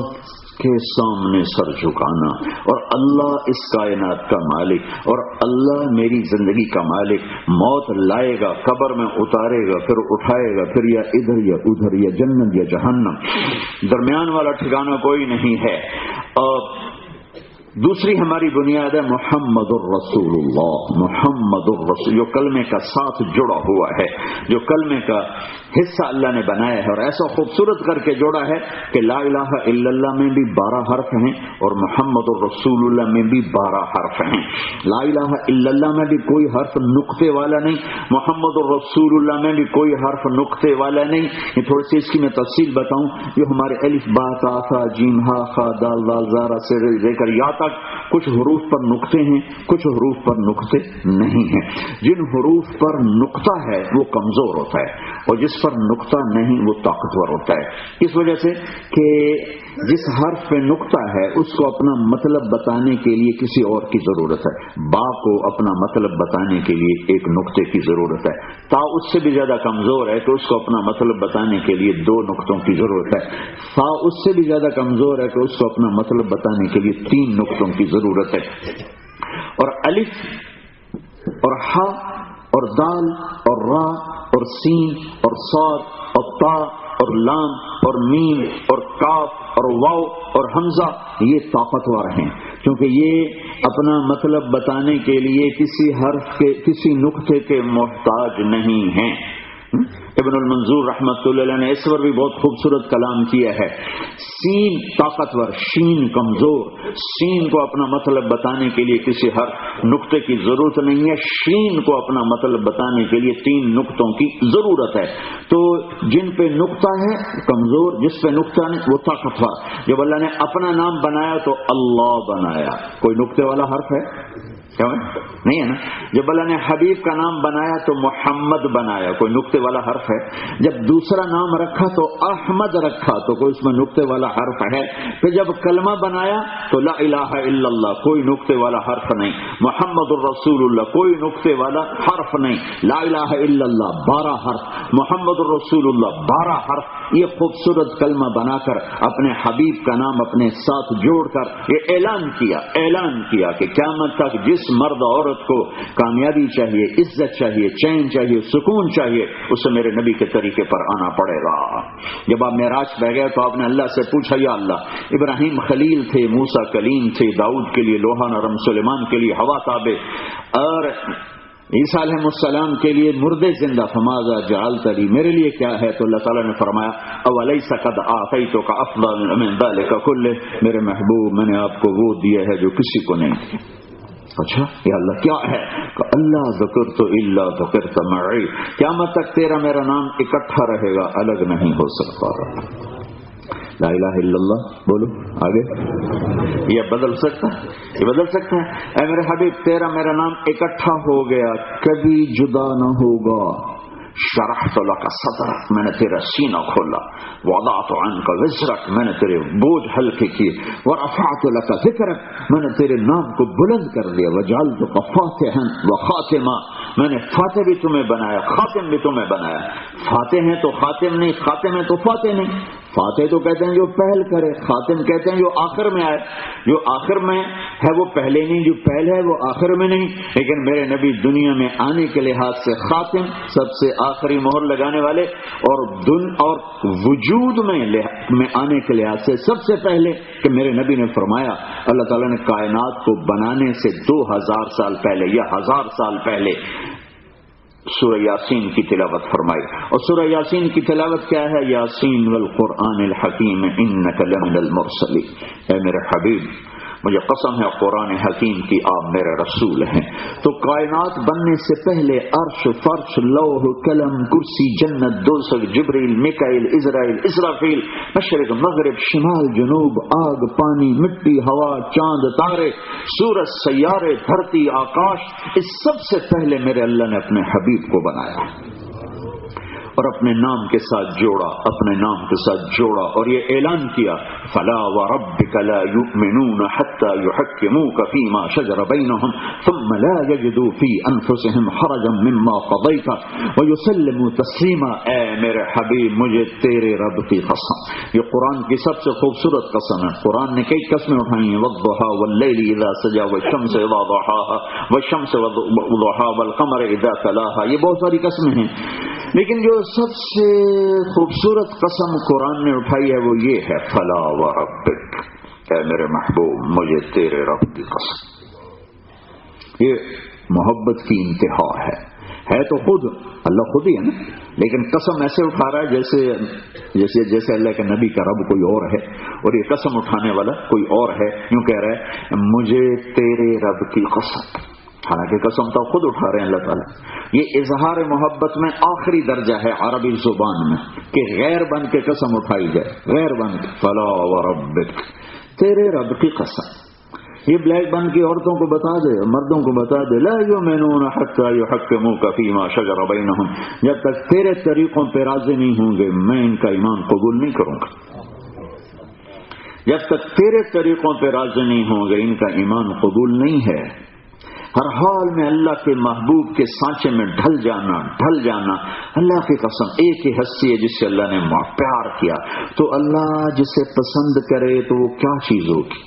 کے سامنے سر جھکانا، اور اللہ اس کائنات کا مالک، اور اللہ میری زندگی کا مالک. موت لائے گا، قبر میں اتارے گا، پھر اٹھائے گا، پھر یا ادھر یا ادھر، یا جنت یا جہنم، درمیان والا ٹھکانہ کوئی نہیں ہے. اور دوسری ہماری بنیاد ہے محمد الرسول اللہ. محمد الرسول جو کلمے کا ساتھ جڑا ہوا ہے، جو کلمے کا حصہ اللہ نے بنایا ہے، اور ایسا خوبصورت کر کے جوڑا ہے کہ لا الہ الا اللہ میں بھی 12 حرف ہیں اور محمد الرسول اللہ میں بھی 12 حرف ہیں. لا الہ الا اللہ میں بھی کوئی حرف نقطے والا نہیں، محمد الرسول اللہ میں بھی کوئی حرف نقطے والا نہیں. یہ تھوڑی سی اس کی میں تفصیل بتاؤں. جو ہمارے الف با تا ثا جیم ہا خا دال ذال زا را سے لے کر یا تک کچھ حروف پر نقطے ہیں، کچھ حروف پر نقطے نہیں ہیں. جن حروف پر نقطہ ہے وہ کمزور ہوتا ہے، اور جس پر نقطہ نہیں وہ طاقتور ہوتا ہے. اس وجہ سے کہ جس حرف پہ نقطہ ہے اس کو اپنا مطلب بتانے کے لیے کسی اور کی ضرورت ہے. با کو اپنا مطلب بتانے کے لیے ایک نقطے کی ضرورت ہے. تا اس سے بھی زیادہ کمزور ہے تو اس کو اپنا مطلب بتانے کے لیے 2 نقطوں کی ضرورت ہے. فا اس سے بھی زیادہ کمزور ہے تو اس کو اپنا مطلب بتانے کے لیے 3 نقطوں کی ضرورت ہے. اور الف اور ہا اور دال اور را اور سین اور صاد اور تا اور لام اور میم اور کاف اور واو اور حمزہ یہ طاقتور ہیں، کیونکہ یہ اپنا مطلب بتانے کے لیے کسی حرف کے کسی نقطے کے محتاج نہیں ہیں. ابن المنظور رحمۃ اللہ علیہ نے اس پر بھی بہت خوبصورت کلام کیا ہے. سین طاقتور، شین کمزور. سین کو اپنا مطلب بتانے کے لیے کسی ہر نقطے کی ضرورت نہیں ہے، شین کو اپنا مطلب بتانے کے لیے 3 نقطوں کی ضرورت ہے. تو جن پہ نقطہ ہے کمزور، جس پہ نقطہ نہیں وہ طاقتور. جب اللہ نے اپنا نام بنایا تو اللہ بنایا، کوئی نقطے والا حرف ہے؟ نہیں ہے نا. جب اللہ نے حبیب کا نام بنایا تو محمد بنایا، کوئی نقطے والا حرف ہے؟ جب دوسرا نام رکھا تو احمد رکھا، تو کوئی اس میں نقطے والا حرف ہے؟ پھر جب کلمہ بنایا تو لا الہ الا اللہ، کوئی نقطے والا حرف نہیں. محمد الرسول اللہ، کوئی نقطے والا حرف نہیں. لا الہ الا اللہ 12 حرف، محمد الرسول اللہ 12 حرف. یہ خوبصورت کلمہ بنا کر اپنے حبیب کا نام اپنے ساتھ جوڑ کر یہ اعلان کیا کہ قیامت تک جس مرد عورت کو کامیابی چاہیے، عزت چاہیے، چین چاہیے، سکون چاہیے، اسے میرے نبی کے طریقے پر آنا پڑے گا. جب آپ معراج پہ گئے تو آپ نے اللہ سے پوچھا یا اللہ، ابراہیم خلیل تھے، موسیٰ کلیم تھے، داؤد کے لیے لوہا نرم، سلیمان کے لیے ہوا تابع، اور عیسیٰ علیہ السلام کے لیے مردے زندہ، فماذا جعلت لی، میرے لیے کیا ہے؟ تو اللہ تعالیٰ نے فرمایا اولیس قد آتیتک افضل من ذلک کلہ، میرے محبوب میں نے آپ کو وہ دیا ہے جو کسی کو نہیں. اچھا یا اللہ کیا ہے؟ کہ اللہ ذکرت الا ذکرت معی، قیامت تک تیرا میرا نام اکٹھا رہے گا، الگ نہیں ہو سکتا. لا الہ الا اللہ بولو آگے. یہ بدل سکتا ہے؟ اے میرے حبیب تیرا میرا نام اکٹھا ہو گیا، کبھی جدا نہ ہوگا. شرحت لک صدرک، میں نے تیرا سینہ کھولا. وضعت عنک وزرک، میں نے تیرے بوجھ ہلکے کیے. ورفعت لک ذکرک، میں نے تیرے نام کو بلند کر دیا. وجعلتک فاتحا وخاتما، میں نے فاتح بھی تمہیں بنایا، خاتم بھی تمہیں بنایا. فاتح ہیں تو خاتم نہیں، خاتم ہیں تو فاتح نہیں. فاتح تو کہتے ہیں جو پہل کرے، خاتم کہتے ہیں جو آخر میں آئے. جو آخر میں ہے وہ پہلے نہیں، جو پہل ہے وہ آخر میں نہیں. لیکن میرے نبی دنیا میں آنے کے لحاظ سے خاتم، سب سے آخری مہر لگانے والے، اور وجود میں آنے کے لحاظ سے سب سے پہلے. کہ میرے نبی نے فرمایا اللہ تعالیٰ نے کائنات کو بنانے سے 2000 سال پہلے یا 1000 سال پہلے سورہ یاسین کی تلاوت فرمائی. اور سورہ یاسین کی تلاوت کیا ہے؟ یاسین والقرآن الحکیم انک لمن المرسلین. اے میرے حبیب، مجھے قسم ہے قرآن حکیم کی آپ میرے رسول ہیں. تو کائنات بننے سے پہلے عرش، فرش، لوح، قلم، کرسی، جنت، دوزخ، جبریل، میکائیل، عزرائیل، اسرافیل، مشرق، مغرب، شمال، جنوب، آگ، پانی، مٹی، ہوا، چاند، تارے، سورج، سیارے، دھرتی، آکاش، اس سب سے پہلے میرے اللہ نے اپنے حبیب کو بنایا اور اپنے نام کے ساتھ جوڑا، اپنے نام کے ساتھ جوڑا، اور یہ اعلان کیا فلا وربک لا یؤمنون حتی یحکموک فیما شجر بینہم ثم لا یجدوا فی انفسہم حرجا مما قضیت ویسلموا تسلیما. اے میرے حبیب، مجھے تیرے رب کی قسم، یہ قرآن کی سب سے خوبصورت قسم ہے. قرآن نے کئی قسمیں اٹھائی ہیں، والضحی واللیل اذا سجی والشمس اذا ضحاها والشمس وضحاها والقمر اذا تلاها. یہ بہت ساری قسمیں ہیں، لیکن جو سب سے خوبصورت قسم قرآن نے اٹھائی ہے وہ یہ ہے فلا وربک. اے میرے محبوب، مجھے تیرے رب کی قسم. یہ محبت کی انتہا ہے تو خود اللہ خود ہی ہے نا، لیکن قسم ایسے اٹھا رہا ہے جیسے اللہ کے نبی کا رب کوئی اور ہے، اور یہ قسم اٹھانے والا کوئی اور ہے. یوں کہہ رہا ہے مجھے تیرے رب کی قسم، حالانکہ قسم تو خود اٹھا رہے ہیں اللہ تعالیٰ. یہ اظہار محبت میں آخری درجہ ہے عربی زبان میں کہ غیر بن کے قسم اٹھائی جائے، غیر بن کے فلا وربک، تیرے رب کی قسم. یہ بلیک بن کی عورتوں کو بتا دے، مردوں کو بتا دے لا یؤمنون حتی یحکموک فیما شجر بینہم، جب تک تیرے طریقوں پہ راضی نہیں ہوں گے میں ان کا ایمان قبول نہیں کروں گا. جب تک تیرے طریقوں پہ راضی نہیں ہوں گے ان کا ایمان قبول نہیں ہے. ہر حال میں اللہ کے محبوب کے سانچے میں ڈھل جانا. اللہ کی قسم ایک ہی ہستی ہے جس سے اللہ نے پیار کیا، تو اللہ جسے پسند کرے تو وہ کیا چیز ہوگی.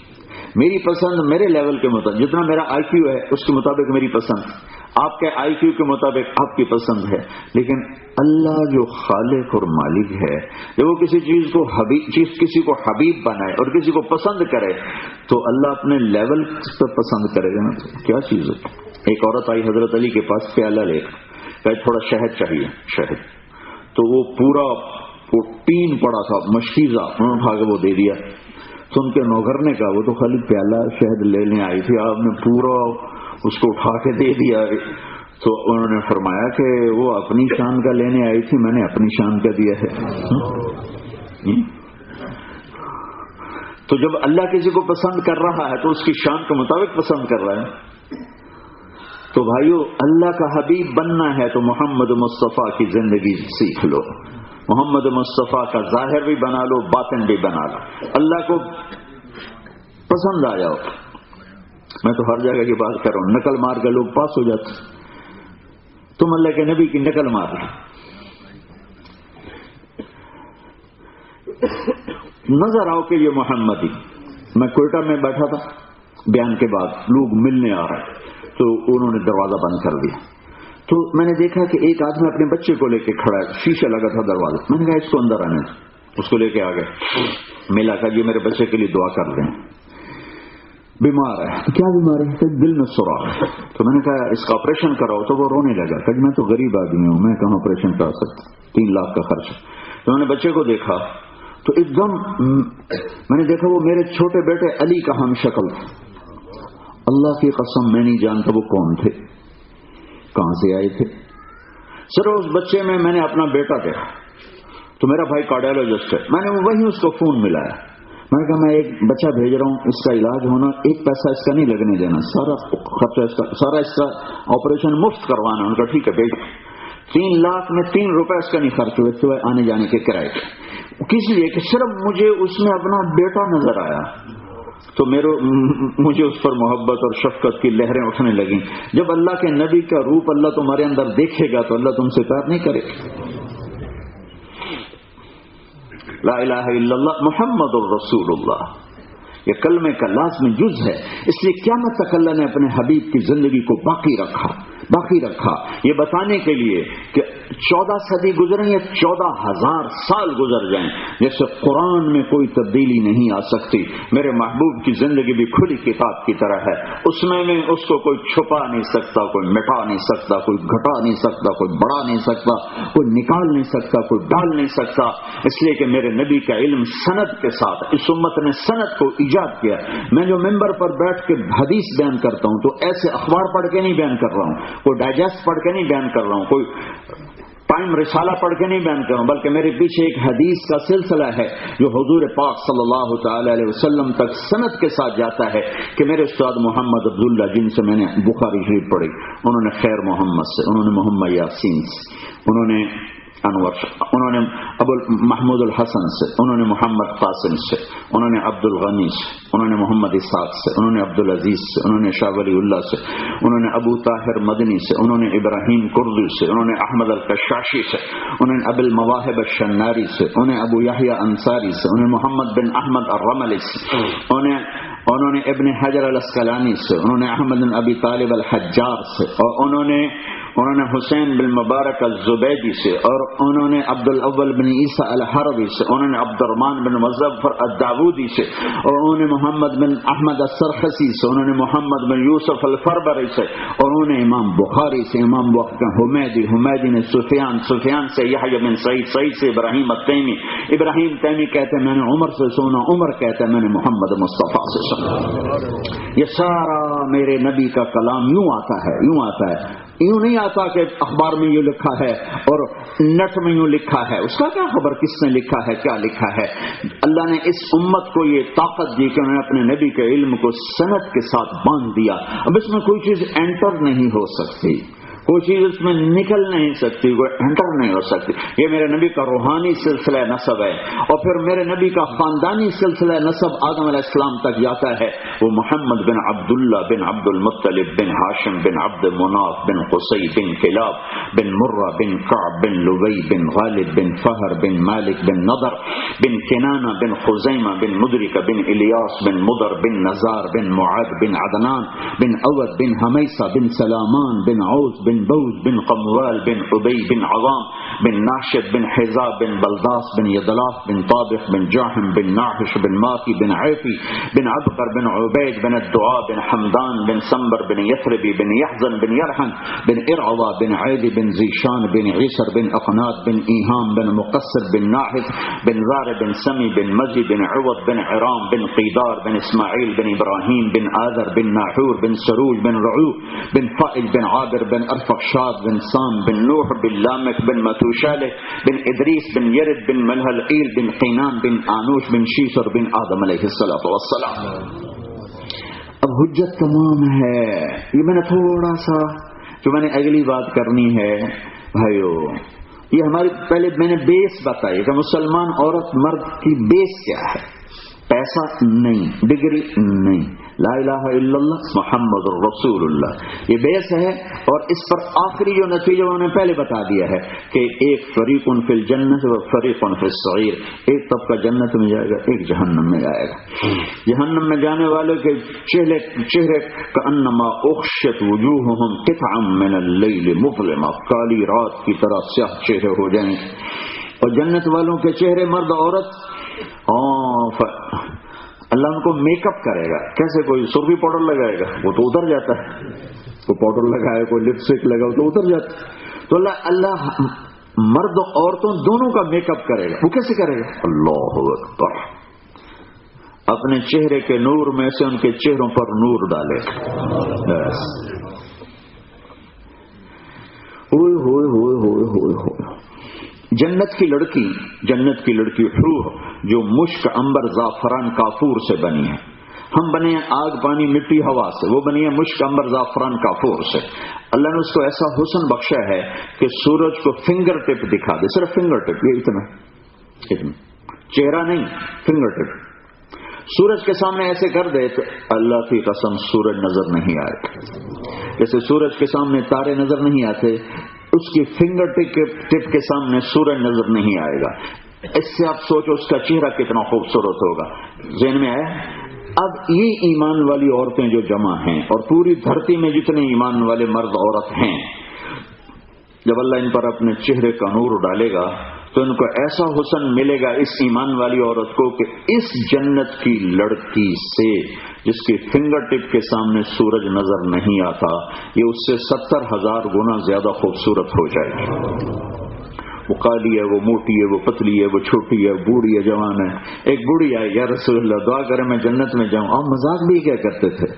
میری پسند میرے لیول کے مطابق، جتنا میرا آئی کیو ہے اس کے مطابق میری پسند، آپ کے آئی کیو کے مطابق آپ کی پسند ہے. لیکن اللہ جو خالق اور مالک ہے، جب وہ کسی چیز کو کسی کو حبیب بنائے اور کسی کو پسند کرے تو اللہ اپنے لیول پر پسند کرے گا نا. کیا چیز ہے. ایک عورت آئی حضرت علی کے پاس پیالہ لے کر، کہ تھوڑا شہد چاہیے، شہد. تو وہ پورا ٹین پڑا تھا مشکیزہ، انہوں نے اٹھا کے وہ دے دیا. تو ان کے نوکر نے کہا وہ تو خالی پیالہ شہد لینے آئی تھی، آپ نے پورا اس کو اٹھا کے دے دیا. تو انہوں نے فرمایا کہ وہ اپنی شان کا لینے آئی تھی، میں نے اپنی شان کا دیا ہے. تو جب اللہ کسی کو پسند کر رہا ہے تو اس کی شان کے مطابق پسند کر رہا ہے. تو بھائیو، اللہ کا حبیب بننا ہے تو محمد مصطفیٰ کی زندگی سیکھ لو. محمد مصطفیٰ کا ظاہر بھی بنا لو، باطن بھی بنا لو. اللہ کو پسند آ جاؤ. میں تو ہر جگہ کی بات کر رہا ہوں، نقل مار کے لوگ پاس ہو جاتے. تم اللہ کے نبی کی نقل مار لو. نظر آؤ کہ یہ محمدی. میں کوئٹہ میں بیٹھا تھا، بیان کے بعد لوگ ملنے آ رہے تو انہوں نے دروازہ بند کر دیا. تو میں نے دیکھا کہ ایک آدمی اپنے بچے کو لے کے کھڑا ہے، شیشہ لگا تھا دروازہ. میں نے کہا اس کو اندر آنے دو. اس کو لے کے آ گئے. ملا کہا یہ میرے بچے کے لیے دعا کر دیں، بیمار ہے. تو کیا بیمار ہے؟ دل میں سوراخ ہے. تو میں نے کہا اس کا آپریشن کراؤ. تو وہ رونے لگا کہ میں تو غریب آدمی ہوں، میں کہاں آپریشن کرا سکتا، 3 لاکھ کا خرچ. تو میں نے بچے کو دیکھا تو ایک دم میں نے دیکھا وہ میرے چھوٹے بیٹے علی کا ہم شکل تھا. اللہ کی قسم میں نہیں جانتا وہ کون تھے، کہاں سے آئے تھے. صرف اس بچے میں نے اپنا بیٹا دیکھا. تو میرا بھائی کارڈیالوجسٹ ہے، میں نے وہیں اس کو فون ملایا. میں نے کہا میں ایک بچہ بھیج رہا ہوں، اس کا علاج ہونا، 1 پیسہ اس کا نہیں لگنے دینا، سارا خرچہ سارا اس کا آپریشن مفت کروانا. ان کا ٹھیک ہے بھیج. 3 لاکھ میں 3 روپے اس کا نہیں خرچ ہوئے سوائے آنے جانے کے کرائے کے. کس لیے کہ صرف مجھے اس میں اپنا بیٹا نظر آیا. تو مجھے اس پر محبت اور شفقت کی لہریں اٹھنے لگیں. جب اللہ کے نبی کا روپ اللہ تمہارے اندر دیکھے گا تو اللہ تم سے پیار نہیں کرے. لا الہ الا اللہ محمد الرسول اللہ، یہ کلمے کا لازمی جز ہے. اس لیے قیامت تک اللہ نے اپنے حبیب کی زندگی کو باقی رکھا یہ بتانے کے لیے کہ 14 صدی گزریں یا 14,000 سال گزر جائیں، جیسے قرآن میں کوئی تبدیلی نہیں آ سکتی. میرے محبوب کی زندگی بھی کھلی کتاب کی طرح ہے، اس میں اس کو کوئی چھپا نہیں سکتا، کوئی مٹا نہیں سکتا، کوئی گھٹا نہیں سکتا، کوئی بڑھا نہیں سکتا، کوئی نکال نہیں سکتا، کوئی ڈال نہیں سکتا. اس لیے کہ میرے نبی کا علم سند کے ساتھ، اس امت نے سند کو ایجاد کیا. میں جو ممبر پر بیٹھ کے حدیث بیان کرتا ہوں تو ایسے اخبار پڑھ کے نہیں بیان کر رہا ہوں، کوئی ڈائجسٹ پڑھ کے نہیں بیان کر رہا ہوں، کوئی ٹائم رسالہ پڑھ کے نہیں بیان کروں، بلکہ میرے پیچھے ایک حدیث کا سلسلہ ہے جو حضور پاک صلی اللہ تعالی علیہ وسلم تک سند کے ساتھ جاتا ہے کہ میرے استاد محمد عبداللہ جن سے میں نے بخاری شریف پڑھی، انہوں نے خیر محمد سے، انہوں نے محمد یاسین سے، انہوں نے انور، انہوں نے ابو محمود الحسن سے، انہوں نے محمد قاسم سے، انہوں نے عبد الغنی سے، انہوں نے محمد اسحاق سے، انہوں نے عبد العزیز سے، انہوں نے شاہ ولی اللہ سے، انہوں نے ابو طاہر مدنی سے، انہوں نے ابراہیم کردی سے، انہوں نے احمد القشاشی سے، انہوں نے ابو المواہب الشناری سے، انہوں نے ابو یحییٰ انصاری سے، انہوں نے محمد بن احمد الرملی سے، انہوں نے ابن حجر الاسقلانی سے، انہوں نے احمد بن ابی طالب الحجار سے، اور انہوں نے حسین بن مبارک الزبیدی سے، اور انہوں نے عبد الاول بن عیسیٰ الحربی سے، انہوں نے عبد الرحمن بن مظفر الداودی سے، اور انہوں نے محمد بن احمد السرخسی سے، انہوں نے محمد بن یوسف الفربری سے، اور انہوں نے امام بخاری سے، امام حمیدی نے سفیان سے یحییٰ بن سعید سے ابراہیم تیمی کہتے ہیں میں نے عمر سے سنا، عمر کہتے ہیں میں نے محمد مصطفیٰ سے سنا. یہ سارا میرے نبی کا کلام یوں آتا ہے، یوں نہیں آتا کہ اخبار میں یوں لکھا ہے اور نیٹ میں یوں لکھا ہے. اس کا کیا خبر کس نے لکھا ہے، کیا لکھا ہے. اللہ نے اس امت کو یہ طاقت دی کہ انہوں نے اپنے نبی کے علم کو سند کے ساتھ باندھ دیا. اب اس میں کوئی چیز انٹر نہیں ہو سکتی، کوئی چیز اس میں نکل نہیں سکتی، کوئی انٹر نہیں ہو سکتی. یہ میرے نبی کا روحانی سلسلہ نسب ہے، اور پھر میرے نبی کا خاندانی سلسلہ نسب آدم علیہ السلام تک جاتا ہے. وہ محمد بن عبداللہ بن عبد المطلب بن ہاشم بن عبد مناف بن قصی بن کلاب بن مرہ بن کعب بن لبی بن غالب بن فہر بن مالک بن نضر بن کنانہ بن خزیمہ بن مدرکہ بن الیاس بن مدر بن نزار بن معد بن عدنان بن اود بن حمیسہ بن سلامان بن عوز بن بوز بن قموال بن عبی بن عوام بن ناشد بن حزاب بن بلداس بن یدلاف بن طابق بن جاحم بن ناحش بن ماکی بن عیفی بن عبقر بن عبید بن الدعاء بن حمدان بن سمبر بن یثربی بن یحزن بن یرحن بن ارعوا بن عید بن زیشان بن عیسر بن اقناد بن ایہام بن مقصر بن ناحث بن زار بن سمی بن مزی بن عوض بن عرام بن قیدار بن اسماعیل بن ابراہیم بن آذر بن ناحور بن سروج بن رعو بن فائل بن عابر بن ارفخشاد بن سام بن نوح بن لامک بن متوشالح بن ادریس بن یرد بن ملحلعیل بن قینان بن آنوش بن شیسر بن آدم علیہ السلام. اب حجت تمام ہے. یہ میں نے تھوڑا سا جو میں نے اگلی بات کرنی ہے بھائیو، یہ ہماری پہلے میں نے بیس بتائی کہ مسلمان عورت مرد کی بیس کیا ہے. پیسہ نہیں، ڈگری نہیں، لا الہ الا اللہ محمد الرسول اللہ، یہ بیس ہے. اور اس پر آخری جو نتیجہ انہوں نے پہلے بتا دیا ہے کہ ایک فریق فی الجنت و فریق فی السعیر، ایک طبقہ جنت میں جائے گا، ایک جہنم میں جائے گا. جہنم میں جانے والے کے چہرے کانما اخشت وجوہہم قطعا من اللیل مظلما، کالی رات کی طرح سیاہ چہرے ہو جائیں. اور جنت والوں کے چہرے مرد عورت اللہ ان کو میک اپ کرے گا. کیسے؟ کوئی سرخی پاؤڈر لگائے گا وہ تو اتر جاتا ہے، کوئی پاؤڈر لگائے، کوئی لپسٹک لگائے وہ تو اتر جاتا ہے. تو اللہ مرد عورتوں دونوں کا میک اپ کرے گا. وہ کیسے کرے گا؟ اللہ اکبر، اپنے چہرے کے نور میں سے ان کے چہروں پر نور ڈالے. ہوئے ہوئے ہوئے ہوئے ہوئے ہوئے. جنت کی لڑکی حور جو مشک عنبر زعفران کافور سے بنی ہے. ہم بنے ہیں آگ پانی مٹی ہوا سے، وہ بنی ہے مشک عنبر زعفران کافور سے. اللہ نے اس کو ایسا حسن بخشا ہے کہ سورج کو فنگر ٹپ دکھا دے، صرف فنگر ٹپ، یہ اتنا چہرہ نہیں، فنگر ٹپ. سورج کے سامنے ایسے کر دے تو اللہ کی قسم سورج نظر نہیں آئے. جیسے سورج کے سامنے تارے نظر نہیں آتے، اس کی فنگر ٹپ کے سامنے سورج نظر نہیں آئے گا. اس سے آپ سوچو اس کا چہرہ کتنا خوبصورت ہوگا. ذہن میں آیا؟ اب یہ ایمان والی عورتیں جو جمع ہیں اور پوری دھرتی میں جتنے ایمان والے مرد عورت ہیں، جب اللہ ان پر اپنے چہرے کا نور ڈالے گا تو ان کو ایسا حسن ملے گا اس ایمان والی عورت کو کہ اس جنت کی لڑکی سے جس کی فنگر ٹپ کے سامنے سورج نظر نہیں آتا، یہ اس سے 70,000 گنا زیادہ خوبصورت ہو جائے گی. وہ کالی ہے، وہ موٹی ہے، وہ پتلی ہے، وہ چھوٹی ہے، بوڑھی ہے، جوان ہے. ایک بوڑھی آئی، یا رسول اللہ دعا کرے میں جنت میں جاؤں. آپ مذاق بھی کیا کرتے تھے،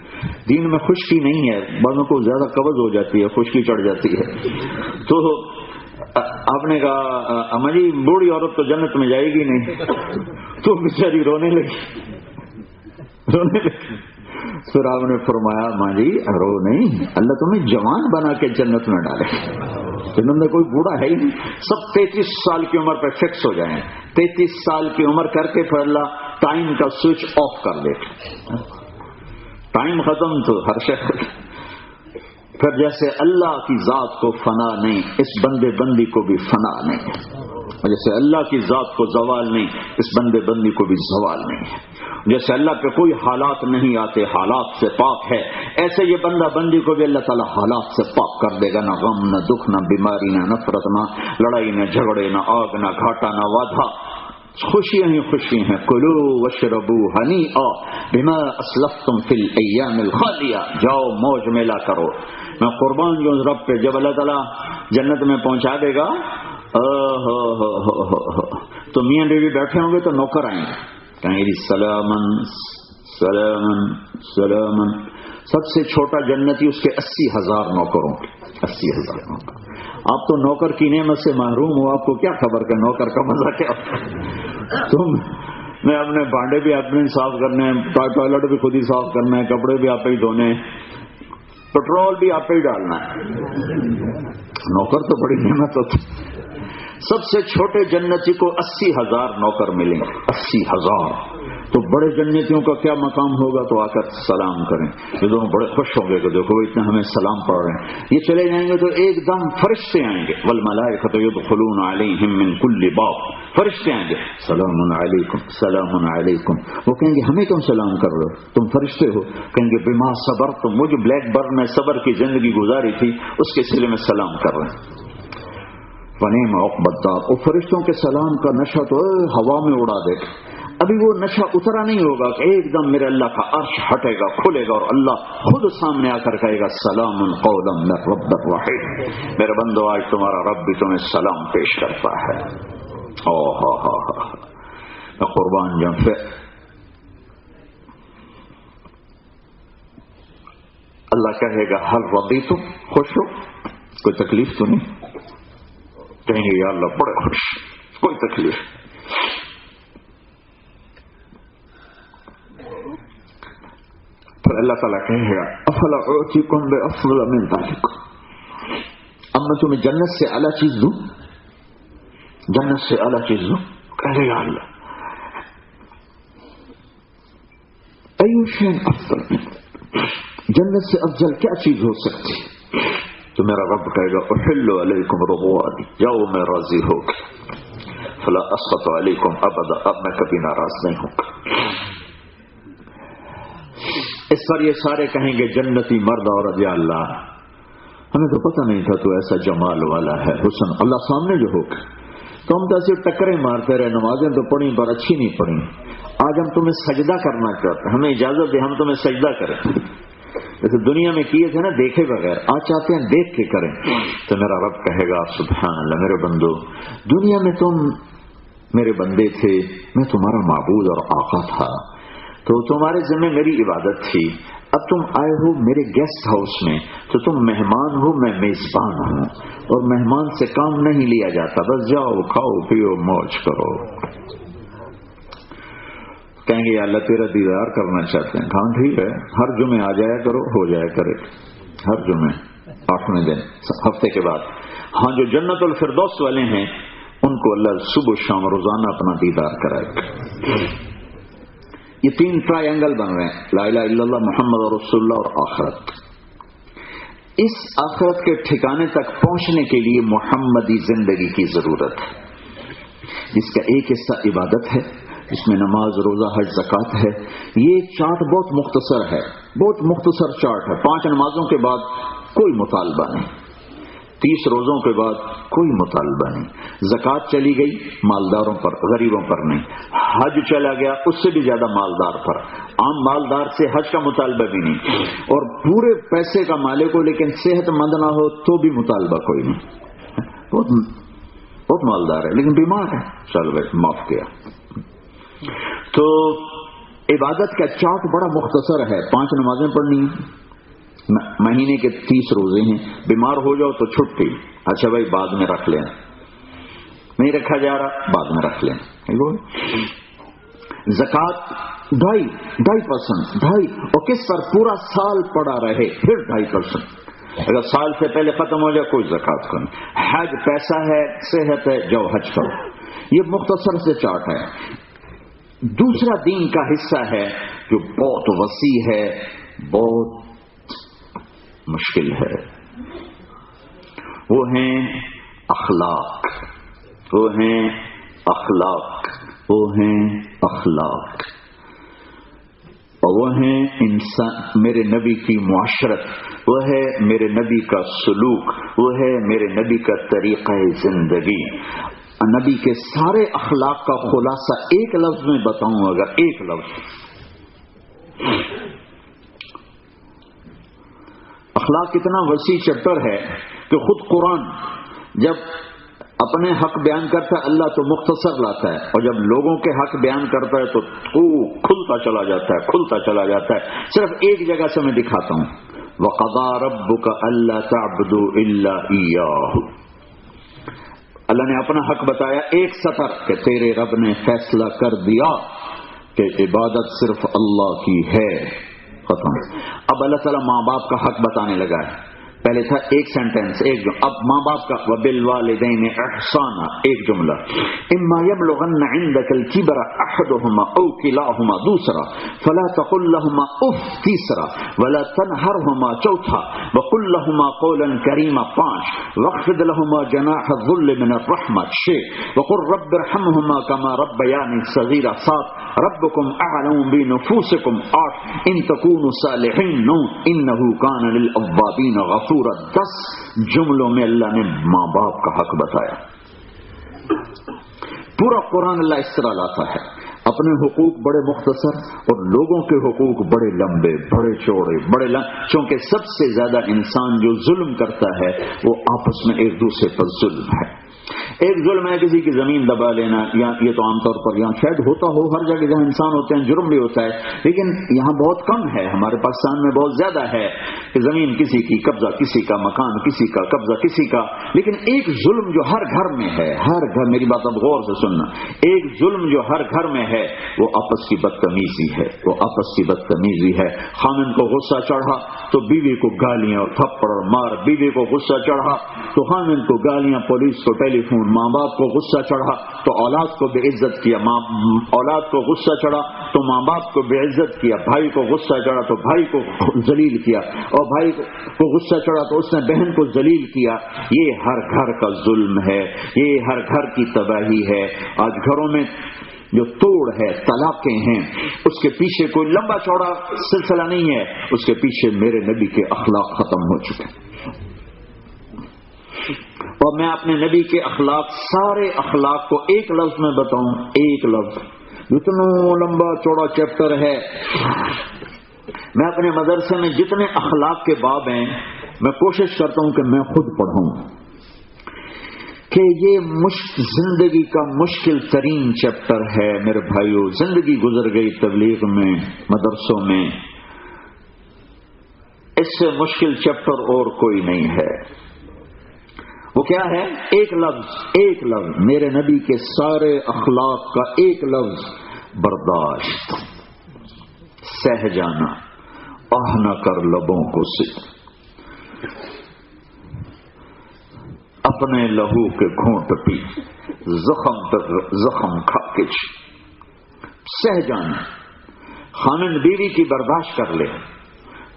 دین میں خشکی نہیں ہے، بعضوں کو زیادہ قبض ہو جاتی ہے، خشکی چڑھ جاتی ہے. تو آپ نے کہا اما جی بوڑھی عورت تو جنت میں جائے گی نہیں. تو بیچاری رونے لگی. پھر آپ نے فرمایا ماں جی رو نہیں، اللہ تمہیں جوان بنا کے جنت میں ڈالے. جنت میں کوئی بوڑھا ہے ہی نہیں، سب 33 سال کی عمر پہ فکس ہو جائیں. 33 سال کی عمر کر کے پھر اللہ ٹائم کا سوئچ آف کر دے. ٹائم ختم تو ہر شخص. پھر جیسے اللہ کی ذات کو فنا نہیں، اس بندے بندی کو بھی فنا نہیں. جیسے اللہ کی ذات کو زوال نہیں، اس بندے بندی کو بھی زوال نہیں ہے. جیسے اللہ پہ کوئی حالات نہیں آتے، حالات سے پاک ہے، ایسے یہ بندہ بندی کو بھی اللہ تعالیٰ حالات سے پاک کر دے گا. نہ غم، نہ دکھ، نہ بیماری، نہ نفرت، نہ لڑائی، نہ جھگڑے، نہ آگ، نہ گھاٹا، نہ وعدہ. خوشیاں ہی خوشی ہیں. کلو واشربوا ہنیئا بما اسلفتم فی الایام الخالیہ. جاؤ موج میلا کرو. میں قربان جو رب پہ جب اللہ تعالیٰ جنت میں پہنچا دے گا تو میاں بیوی بیٹھے ہوں گے تو نوکر آئیں گے، کہیں گے سلامن سلامن سلامن. سب سے چھوٹا جنتی اس کے 80,000 نوکروں کے 80,000 نوکر. آپ تو نوکر کی نعمت سے محروم ہو، آپ کو کیا خبر کہ نوکر کا مزہ کیا. میں اپنے بانڈے بھی اپنے صاف کرنے ہیں، ٹوائلٹ بھی خود ہی صاف کرنا ہے، کپڑے بھی آپ ہی دھونے ہیں، پیٹرول بھی آپ ہی ڈالنا ہے. نوکر تو بڑی نعمت ہوتی. سب سے چھوٹے جنتی کو 80,000 نوکر ملیں گے. 80,000. تو بڑے جنتیوں کا کیا مقام ہوگا؟ تو آ کر سلام کریں. یہ دونوں بڑے خوش ہوں گے کہ دیکھو اتنے ہمیں سلام پڑھ رہے ہیں. یہ چلے جائیں گے تو ایک دم فرشتے آئیں گے. والملائکۃ یدخلون علیہم من کل باب. فرشتے آئیں گے، سلام علیکم سلام علیکم. وہ کہیں گے ہمیں کیوں سلام کر رہے ہو، تم فرشتے ہو؟ کہیں گے بما صبرتم، مجھے بلیک برن میں صبر کی زندگی گزاری تھی اس کے سلسلے میں سلام کر رہے ہیں. فنعم عقبی الدار. اور فرشتوں کے سلام کا نشہ تو ہوا میں اڑا دے. ابھی وہ نشہ اترا نہیں ہوگا کہ ایک دم میرے اللہ کا عرش ہٹے گا، کھلے گا اور اللہ خود سامنے آ کر کہے گا سلام قولا من رب الرحیم. میرے بندو آج تمہارا رب بھی تمہیں سلام پیش کرتا ہے. میں قربان جاؤں. پھر اللہ کہے گا حل رضیتم، خوش ہو، کوئی تکلیف تو نہیں؟ کہیں گے یا اللہ بڑے خوش، کوئی تکلیف. پھر اللہ تعالیٰ کہے گا افلا اعطیکم بافضل من ذلک، اب میں تمہیں جنت سے اعلیٰ چیز دوں، جنت سے اعلیٰ چیز دوں. کہے گا اللہ ایو شیء افضل، جنت سے افضل کیا چیز ہو سکتی؟ تو میرا رب کہے گا احل علیکم رضوانی، جاؤ میں راضی ہو گیا. فلا اسخط علیکم ابدا، اب میں کبھی ناراض نہیں ہوں گا. اس پر یہ سارے کہیں گے جنتی مرد عورت یا اللہ ہمیں تو پتہ نہیں تھا تو ایسا جمال والا ہے، حسن. اللہ سامنے جو ہوگا تو ہم تو ایسے ٹکریں مارتے رہے، نمازیں تو پڑھی پر اچھی نہیں پڑھی. آج ہم تمہیں سجدہ کرنا چاہتے ہیں، ہمیں اجازت دے ہم تمہیں سجدہ کریں. جیسے دنیا میں کیے تھے نا دیکھے بغیر، آج چاہتے ہیں دیکھ کے کریں. تو میرا رب کہے گا سبحان اللہ میرے بندو، دنیا میں تم میرے بندے تھے، میں تمہارا معبود اور آقا تھا، تو تمہارے ذمہ میری عبادت تھی. اب تم آئے ہو میرے گیسٹ ہاؤس میں تو تم مہمان ہو، میں میزبان ہوں، اور مہمان سے کام نہیں لیا جاتا، بس جاؤ کھاؤ پیو موج کرو. کہیں گے یا اللہ تیرا دیدار کرنا چاہتے ہیں. ہاں ٹھیک ہے، ہر جمعے آ جایا کرو، ہو جایا کرے ہر جمعے 8ویں دن ہفتے کے بعد. ہاں جو جنت الفردوس والے ہیں ان کو اللہ صبح شام روزانہ اپنا دیدار کرائے. یہ 3 ٹرائی اینگل بن رہے ہیں، لا الہ الا اللہ محمد رسول اللہ اور آخرت. اس آخرت کے ٹھکانے تک پہنچنے کے لیے محمدی زندگی کی ضرورت ہے. جس کا ایک حصہ عبادت ہے، اس میں نماز، روزہ، حج، زکوٰۃ ہے. یہ چارٹ بہت مختصر ہے، بہت مختصر چارٹ ہے. 5 نمازوں کے بعد کوئی مطالبہ نہیں، 30 روزوں کے بعد کوئی مطالبہ نہیں. زکوٰۃ چلی گئی مالداروں پر، غریبوں پر نہیں. حج چلا گیا اس سے بھی زیادہ مالدار پر. عام مالدار سے حج کا مطالبہ بھی نہیں، اور پورے پیسے کا مالک ہو لیکن صحت مند نہ ہو تو بھی مطالبہ کوئی نہیں. بہت مالدار ہے لیکن بیمار ہے، چل بھائی معاف کیا. تو عبادت کا چارٹ بڑا مختصر ہے. 5 نمازیں پڑھنی ہیں، مہینے کے 30 روزے ہیں. بیمار ہو جاؤ تو چھٹی، اچھا بھائی بعد میں رکھ لیں، نہیں رکھا جا رہا بعد میں رکھ لیں. زکوٰۃ 2.5%، 2.5، اور کس پر پورا سال پڑا رہے پھر 2.5%. اگر سال سے پہلے ختم ہو جائے کوئی زکوٰۃ کا نہیں. حج پیسہ ہے، صحت ہے، جاؤ حج کرو. یہ مختصر سے چارٹ ہے. دوسرا دین کا حصہ ہے جو بہت وسیع ہے، بہت مشکل ہے. وہ ہیں اخلاق، وہ ہیں اخلاق، وہ ہیں اخلاق، اور وہ ہیں انسان، میرے نبی کی معاشرت، وہ ہے میرے نبی کا سلوک، وہ ہے میرے نبی کا طریقہ زندگی. نبی کے سارے اخلاق کا خلاصہ ایک لفظ میں بتاؤں، اگر ایک لفظ، اخلاق کتنا وسیع چیپٹر ہے کہ خود قرآن جب اپنے حق بیان کرتا ہے اللہ تو مختصر لاتا ہے، اور جب لوگوں کے حق بیان کرتا ہے تو کھلتا چلا جاتا ہے، کھلتا چلا جاتا ہے. صرف ایک جگہ سے میں دکھاتا ہوں، وَقَضَىٰ رَبُّكَ أَلَّا تَعْبُدُوا إِلَّا إِيَّاهُ. اللہ نے اپنا حق بتایا ایک سطر کہ تیرے رب نے فیصلہ کر دیا کہ عبادت صرف اللہ کی ہے، ختم. اب اللہ تعالیٰ ماں باپ کا حق بتانے لگا ہے. پہلے تھا ایک سینٹینس، ایک جملہ. اب ماں باپ کا وَبِالْوَالِدَيْنِ إِحْسَانًا ایک جملہ. إِمَّا يَبْلُغَنَّ عِندَكَ الْكِبَرَ أَحَدُهُمَا أَوْ كِلَاهُمَا دوسرا فَلَا تَقُلْ لَهُمَا أُفٍّ تیسرا وَلَا تَنْهَرْهُمَا چوتھا وَقُلْ لَهُمَا قَوْلًا كَرِيمًا پانچ وَاخْفِضْ لَهُمَا جَنَاحَ الذُّلِّ مِنَ الرَّحْمَةِ چھ وَقُلْ رَبِّ ارْحَمْهُمَا كَمَا رَبَّيَانِي صَغِيرًا سات رَبُّكُمْ أَعْلَمُ بِنُفُوسِكُمْ آٹھ إِن تَكُونُوا صَالِحِينَ نو إِنَّهُ كَانَ لِلْأَوَّابِينَ غَفُورًا. 10 جملوں میں اللہ نے ماں باپ کا حق بتایا. پورا قرآن اللہ اس طرح لاتا ہے، اپنے حقوق بڑے مختصر اور لوگوں کے حقوق بڑے لمبے، بڑے چوڑے، چونکہ سب سے زیادہ انسان جو ظلم کرتا ہے وہ آپس میں ایک دوسرے پر ظلم ہے. ایک ظلم ہے کسی کی زمین دبا لینا، یا یہ تو عام طور پر یہاں شاید ہوتا ہو، ہر جگہ جہاں انسان ہوتے ہیں جرم بھی ہوتا ہے، لیکن یہاں بہت کم ہے. ہمارے پاکستان میں بہت زیادہ ہے کہ زمین کسی کی، قبضہ کسی کا، مکان کسی کا، قبضہ کسی کا. لیکن ایک ظلم جو ہر گھر میں ہے، ہر گھر، میری بات اب غور سے سننا، ایک ظلم جو ہر گھر میں ہے وہ آپس کی بدتمیزی ہے، وہ آپس کی بدتمیزی ہے. خامن کو غصہ چڑھا تو بیوی کو گالیاں اور تھپڑ اور مار، بیوی کو غصہ چڑھا تو خامن کو گالیاں، پولیس کو ٹیلی فون. ماں باپ کو غصہ چڑھا تو اولاد کو بے عزت کیا، اولاد کو غصہ چڑھا تو ماں باپ کو بے عزت کیا، بھائی کو غصہ چڑھا تو بھائی کو ذلیل کیا، اور بھائی کو غصہ چڑھا تو اس نے بہن کو ذلیل کیا. یہ ہر گھر کا ظلم ہے، یہ ہر گھر کی تباہی ہے. آج گھروں میں جو توڑ ہے، طلاقیں ہیں، اس کے پیچھے کوئی لمبا چوڑا سلسلہ نہیں ہے، اس کے پیچھے میرے نبی کے اخلاق ختم ہو چکے ہیں. اور میں اپنے نبی کے اخلاق، سارے اخلاق کو ایک لفظ میں بتاؤں، ایک لفظ، جتنا لمبا چوڑا چیپٹر ہے. میں اپنے مدرسے میں جتنے اخلاق کے باب ہیں میں کوشش کرتا ہوں کہ میں خود پڑھوں، کہ یہ زندگی کا مشکل ترین چیپٹر ہے. میرے بھائیو، زندگی گزر گئی تبلیغ میں، مدرسوں میں، اس سے مشکل چیپٹر اور کوئی نہیں ہے. وہ کیا ہے؟ ایک لفظ، ایک لفظ، میرے نبی کے سارے اخلاق کا ایک لفظ، برداشت، سہ جانا، آہ نہ کر لبوں کو سے، اپنے لہو کے گھونٹ پی، زخم پر زخم کھا کے سہ جانا. خامن بیوی کی برداشت کر لے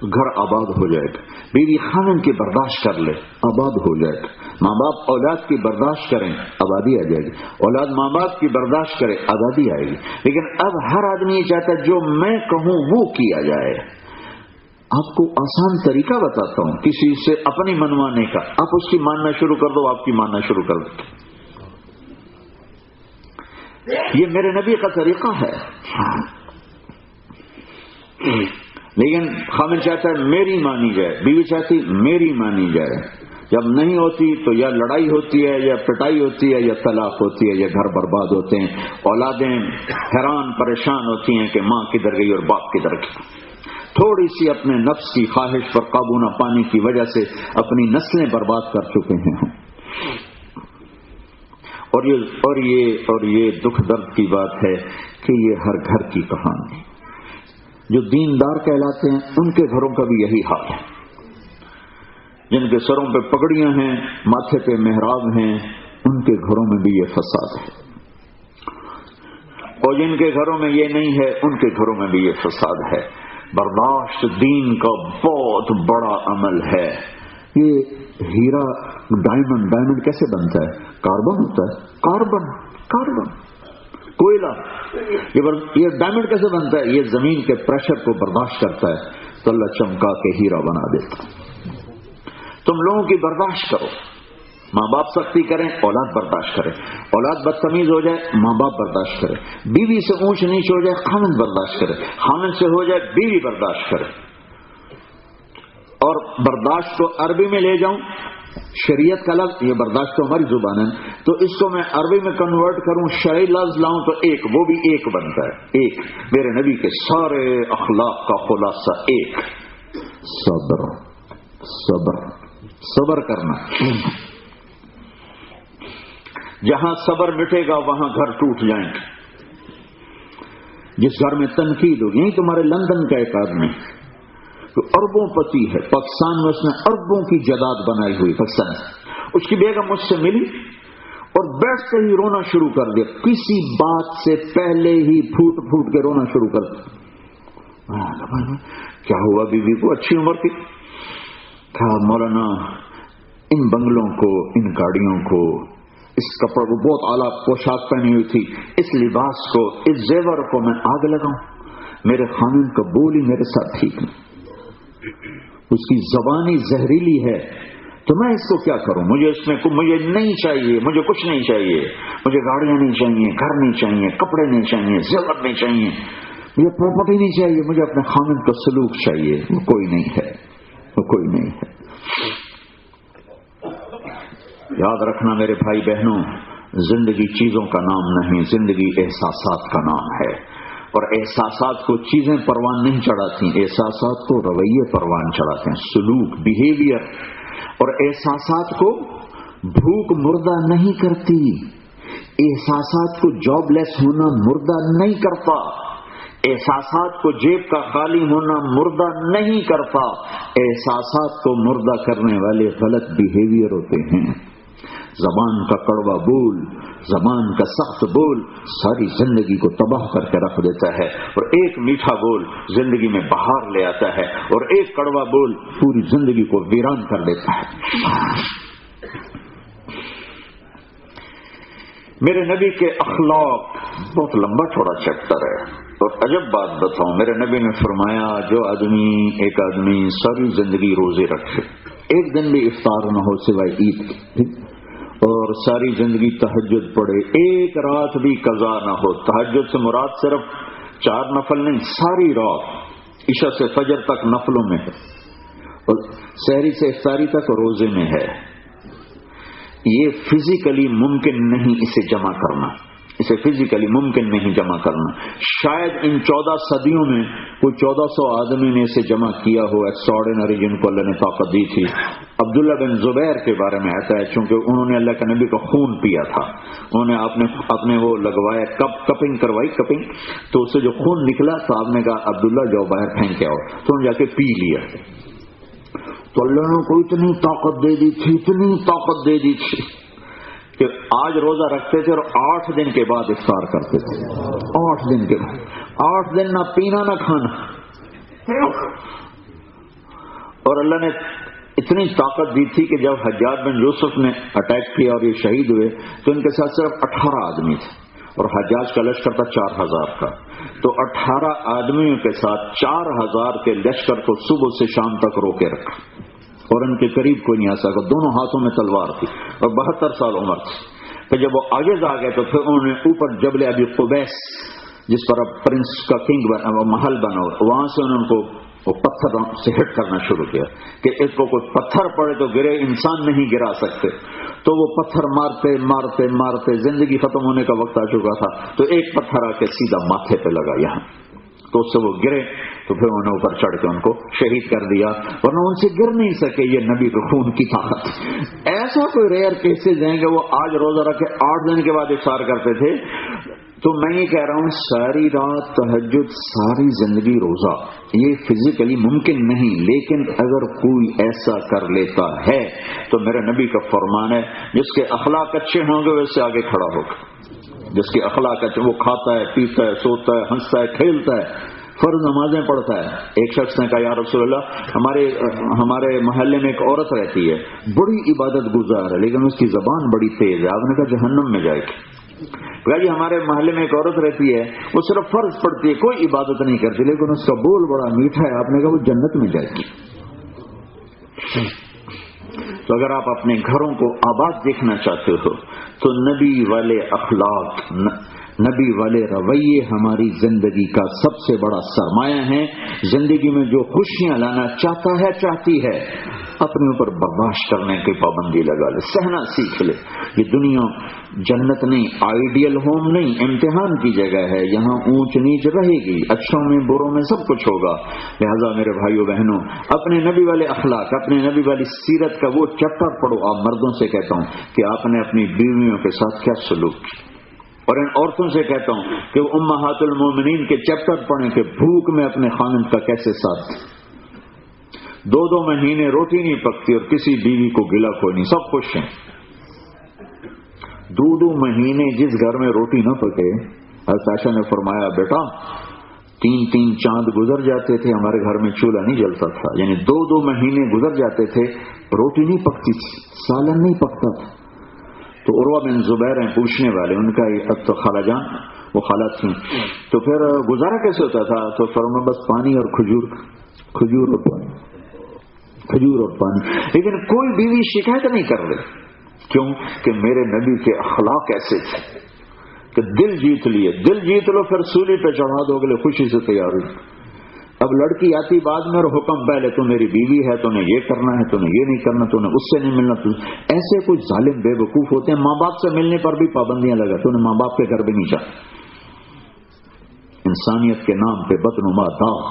گھر آباد ہو جائے گا، بیوی خامن کی برداشت کر لے آباد ہو جائے گا. ماں باپ اولاد کی برداشت کریں آبادی آ جائے گی، اولاد ماں باپ کی برداشت کرے آبادی آئے گی. لیکن اب ہر آدمی یہ چاہتا ہے جو میں کہوں وہ کیا جائے. آپ کو آسان طریقہ بتاتا ہوں کسی سے اپنی منوانے کا، آپ اس کی ماننا شروع کر دو، آپ کی ماننا شروع کر دو. یہ میرے نبی کا طریقہ ہے. لیکن خامن چاہتا ہے میری مانی جائے، بیوی چاہتی میری مانی جائے. جب نہیں ہوتی تو یا لڑائی ہوتی ہے یا پٹائی ہوتی ہے یا طلاق ہوتی ہے یا گھر برباد ہوتے ہیں. اولادیں حیران پریشان ہوتی ہیں کہ ماں کدھر گئی اور باپ کدھر گیا. تھوڑی سی اپنے نفس کی خواہش پر قابو نہ پانے کی وجہ سے اپنی نسلیں برباد کر چکے ہیں. اور یہ دکھ درد کی بات ہے کہ یہ ہر گھر کی کہانی. جو دیندار کہلاتے ہیں ان کے گھروں کا بھی یہی حال ہے. جن کے سروں پہ پگڑیاں ہیں، ماتھے پہ محراب ہیں، ان کے گھروں میں بھی یہ فساد ہے. اور جن کے گھروں میں یہ نہیں ہے ان کے گھروں میں بھی یہ فساد ہے. برداشت دین کا بہت بڑا عمل ہے. یہ ہیرا ڈائمنڈ کیسے بنتا ہے؟ کاربن ہوتا ہے. کاربن کوئلہ. یہ ڈائمنڈ کیسے بنتا ہے؟ یہ زمین کے پریشر کو برداشت کرتا ہے تو اللہ چمکا کے ہیرا بنا دیتا. تم لوگوں کی برداشت کرو. ماں باپ سختی کریں، اولاد برداشت کرے. اولاد بدتمیز ہو جائے، ماں باپ برداشت کرے. بیوی سے اونچ نیچ ہو جائے، خامن برداشت کرے. خامن سے ہو جائے، بیوی برداشت کرے. اور برداشت کو عربی میں لے جاؤں، شریعت کا لفظ، یہ برداشت تو ہماری زبان ہے، تو اس کو میں عربی میں کنورٹ کروں، شرعی لفظ لاؤں تو ایک، وہ بھی ایک بنتا ہے. ایک میرے نبی کے سارے اخلاق کا خلاصہ ایک: صبر کرنا. جہاں صبر مٹے گا وہاں گھر ٹوٹ جائیں گے. جس گھر میں تنقید ہوگی، یہی تمہارے لندن کا ایک آدمی تو اربوں پتی ہے، پاکستان میں اس نے اربوں کی جائیداد بنائی ہوئی. پاکستان اس کی بیگم مجھ سے ملی اور بیٹھتے ہی رونا شروع کر دیا. کسی بات سے پہلے ہی پھوٹ کے رونا شروع کر دیا. کیا ہوا بیوی کو؟ اچھی عمر کی. کہا مولانا ان بنگلوں کو، ان گاڑیوں کو، اس کپڑے کو، بہت اعلیٰ پوشاک پہنی ہوئی تھی، اس لباس کو، اس زیور کو میں آگ لگاؤں؟ میرے خامن کا بول ہی میرے ساتھ ٹھیک نہیں. اس کی زبانی زہریلی ہے تو میں اس کو کیا کروں؟ مجھے نہیں چاہیے، مجھے کچھ نہیں چاہیے. مجھے گاڑیاں نہیں چاہیے، گھر نہیں چاہیے، کپڑے نہیں چاہیے، زیور نہیں چاہیے، مجھے پراپرٹی نہیں چاہیے. مجھے اپنے خامن کا سلوک چاہیے. وہ کوئی نہیں ہے. یاد رکھنا میرے بھائی بہنوں، زندگی چیزوں کا نام نہیں، زندگی احساسات کا نام ہے. اور احساسات کو چیزیں پروان نہیں چڑھاتی، احساسات کو رویے پروان چڑھاتے ہیں، سلوک، بیہیویئر. اور احساسات کو بھوک مردہ نہیں کرتی، احساسات کو جاب لیس ہونا مردہ نہیں کرتا، احساسات کو جیب کا خالی ہونا مردہ نہیں کرتا. احساسات کو مردہ کرنے والے غلط بیہیویئر ہوتے ہیں. زبان کا کڑوا بول، زبان کا سخت بول ساری زندگی کو تباہ کر کے رکھ دیتا ہے. اور ایک میٹھا بول زندگی میں بہار لے آتا ہے، اور ایک کڑوا بول پوری زندگی کو ویران کر دیتا ہے. میرے نبی کے اخلاق بہت لمبا چوڑا چیپٹر ہے. اور عجب بات بتاؤں، میرے نبی نے فرمایا جو ایک آدمی ساری زندگی روزے رکھے، ایک دن بھی افطار نہ ہو سوائے عید کی، اور ساری زندگی تہجد پڑھے، ایک رات بھی قضا نہ ہو. تہجد سے مراد صرف 4 نفل نہیں، ساری رات عشاء سے فجر تک نفلوں میں ہے، اور سحری سے افطاری تک روزے میں ہے. یہ فزیکلی ممکن نہیں اسے جمع کرنا، اسے فزیکلی ممکن نہیں جمع کرنا. شاید ان 14 صدیوں میں کوئی 1400 آدمی نے اسے جمع کیا ہو، ایکسٹراڈنری، جن کو اللہ نے طاقت دی تھی. عبداللہ بن زبیر کے بارے میں آتا ہے، چونکہ انہوں نے اللہ کے نبی کا خون پیا تھا، انہوں نے اپنے وہ لگوایا، کپنگ کروائی، تو اس سے جو خون نکلا تو آپ نے کہا عبداللہ جاؤ باہر پھینک کے آؤ، تو انہوں نے جا کے پی لیا. تو اللہ نے کو اتنی طاقت دے دی تھی کہ آج روزہ رکھتے تھے اور 8 دن کے بعد افطار کرتے تھے. 8 دن کے بعد، 8 دن نہ پینا نہ کھانا. اور اللہ نے اتنی طاقت دی تھی کہ جب حجاج بن یوسف نے اٹیک کیا اور یہ شہید ہوئے تو ان کے ساتھ صرف 18 آدمی تھے اور حجاج کا لشکر تھا 4000 کا. تو 18 آدمیوں کے ساتھ 4000 کے لشکر کو صبح سے شام تک روکے رکھا اور ان کے قریب کوئی نہیں آ سکا. دونوں ہاتھوں میں تلوار تھی اور 72 سال عمر تھی. پھر جب وہ آگے آ گئے تو پھر انہوں نے اوپر جبل ابی قبیس جس پر اب پرنس کا کنگ بنا محل بنا وہاں سے انہوں کو وہ پتھر سے ہٹ کرنا شروع کیا کہ اس کو کوئی پتھر پڑے تو گرے, انسان نہیں گرا سکتے. تو وہ پتھر مارتے مارتے مارتے زندگی ختم ہونے کا وقت آ چکا تھا تو ایک پتھر آ کے سیدھا ماتھے پہ لگا یہاں, تو اس سے وہ گرے تو پھر انہوں نے اوپر چڑھ کے ان کو شہید کر دیا, ورنہ ان سے گر نہیں سکے. یہ نبی کے خون کی طاقت. ایسا کوئی ریئر کیسز ہیں کہ وہ آج روزہ رکھے 8 دن کے بعد افطار کرتے تھے. تو میں یہ کہہ رہا ہوں ساری رات تہجد ساری زندگی روزہ, یہ فزیکلی ممکن نہیں, لیکن اگر کوئی ایسا کر لیتا ہے تو میرے نبی کا فرمان ہے جس کے اخلاق اچھے ہوں گے ویسے آگے کھڑا ہوگا. جس کے اخلاق اچھے, وہ کھاتا ہے پیتا ہے سوتا ہے ہنستا ہے کھیلتا ہے فرض نمازیں پڑھتا ہے. ایک شخص نے کہا یا رسول اللہ ہمارے محلے میں ایک عورت رہتی ہے بڑی عبادت گزار ہے لیکن اس کی زبان بڑی تیز ہے. آپ نے کہا جہنم میں جائے گی. جی ہمارے محلے میں ایک عورت رہتی ہے وہ صرف فرض پڑھتی ہے کوئی عبادت نہیں کرتی لیکن اس کا بول بڑا میٹھا ہے. آپ نے کہا وہ جنت میں جائے گی. تو اگر آپ اپنے گھروں کو آباد دیکھنا چاہتے ہو تو نبی والے اخلاق, نبی والے رویے ہماری زندگی کا سب سے بڑا سرمایہ ہیں. زندگی میں جو خوشیاں لانا چاہتا ہے چاہتی ہے اپنے اوپر برداشت کرنے کی پابندی لگا لے, سہنا سیکھ لے. یہ دنیا جنت نہیں, آئیڈیل ہوم نہیں, امتحان کی جگہ ہے. یہاں اونچ نیچ رہے گی, اچھوں میں بروں میں سب کچھ ہوگا. لہذا میرے بھائیو بہنوں اپنے نبی والے اخلاق, اپنے نبی والی سیرت کا وہ چیپٹر پڑھو. آپ مردوں سے کہتا ہوں کہ آپ نے اپنی بیویوں کے ساتھ کیا سلوک کیا, اور ان عورتوں سے کہتا ہوں کہ وہ امہات المومنین کے چیپٹر پڑھیں کہ بھوک میں اپنے خامند کا کیسے ساتھ. 2 مہینے روٹی نہیں پکتی اور کسی بیوی کو گلا کوئی نہیں, سب خوش ہیں. 2 مہینے جس گھر میں روٹی نہ پکے, حضرت عائشہ نے فرمایا بیٹا 3 چاند گزر جاتے تھے ہمارے گھر میں چولہا نہیں جلتا تھا. یعنی 2 مہینے گزر جاتے تھے روٹی نہیں پکتی تھی, سالن نہیں پکتا تھا. تو عروہ بن زبیر ہیں پوچھنے والے, ان کا اب تو خالہ جان وہ خالہ تھیں, تو پھر گزارا کیسے ہوتا تھا؟ تو فرمایا بس پانی اور کھجور اور پانی, کھجور اور پانی. لیکن کوئی بیوی شکایت نہیں کر رہی. کیوں کہ میرے نبی کے اخلاق ایسے تھے کہ دل جیت لیے, دل جیت لو پھر سولی پہ چڑھا دو, گلے خوشی سے تیار ہوئی. اب لڑکی آتی بعد میں اور حکم پہلے تو میری بیوی ہے تو نے یہ کرنا ہے, تو نے یہ نہیں کرنا, تو نے اس سے نہیں ملنا. تو ایسے کچھ ظالم بے وقوف ہوتے ہیں. ماں باپ سے ملنے پر بھی پابندیاں لگا, تو نے ماں باپ کے گھر بھی نہیں جانا. انسانیت کے نام پہ بدنما داغ.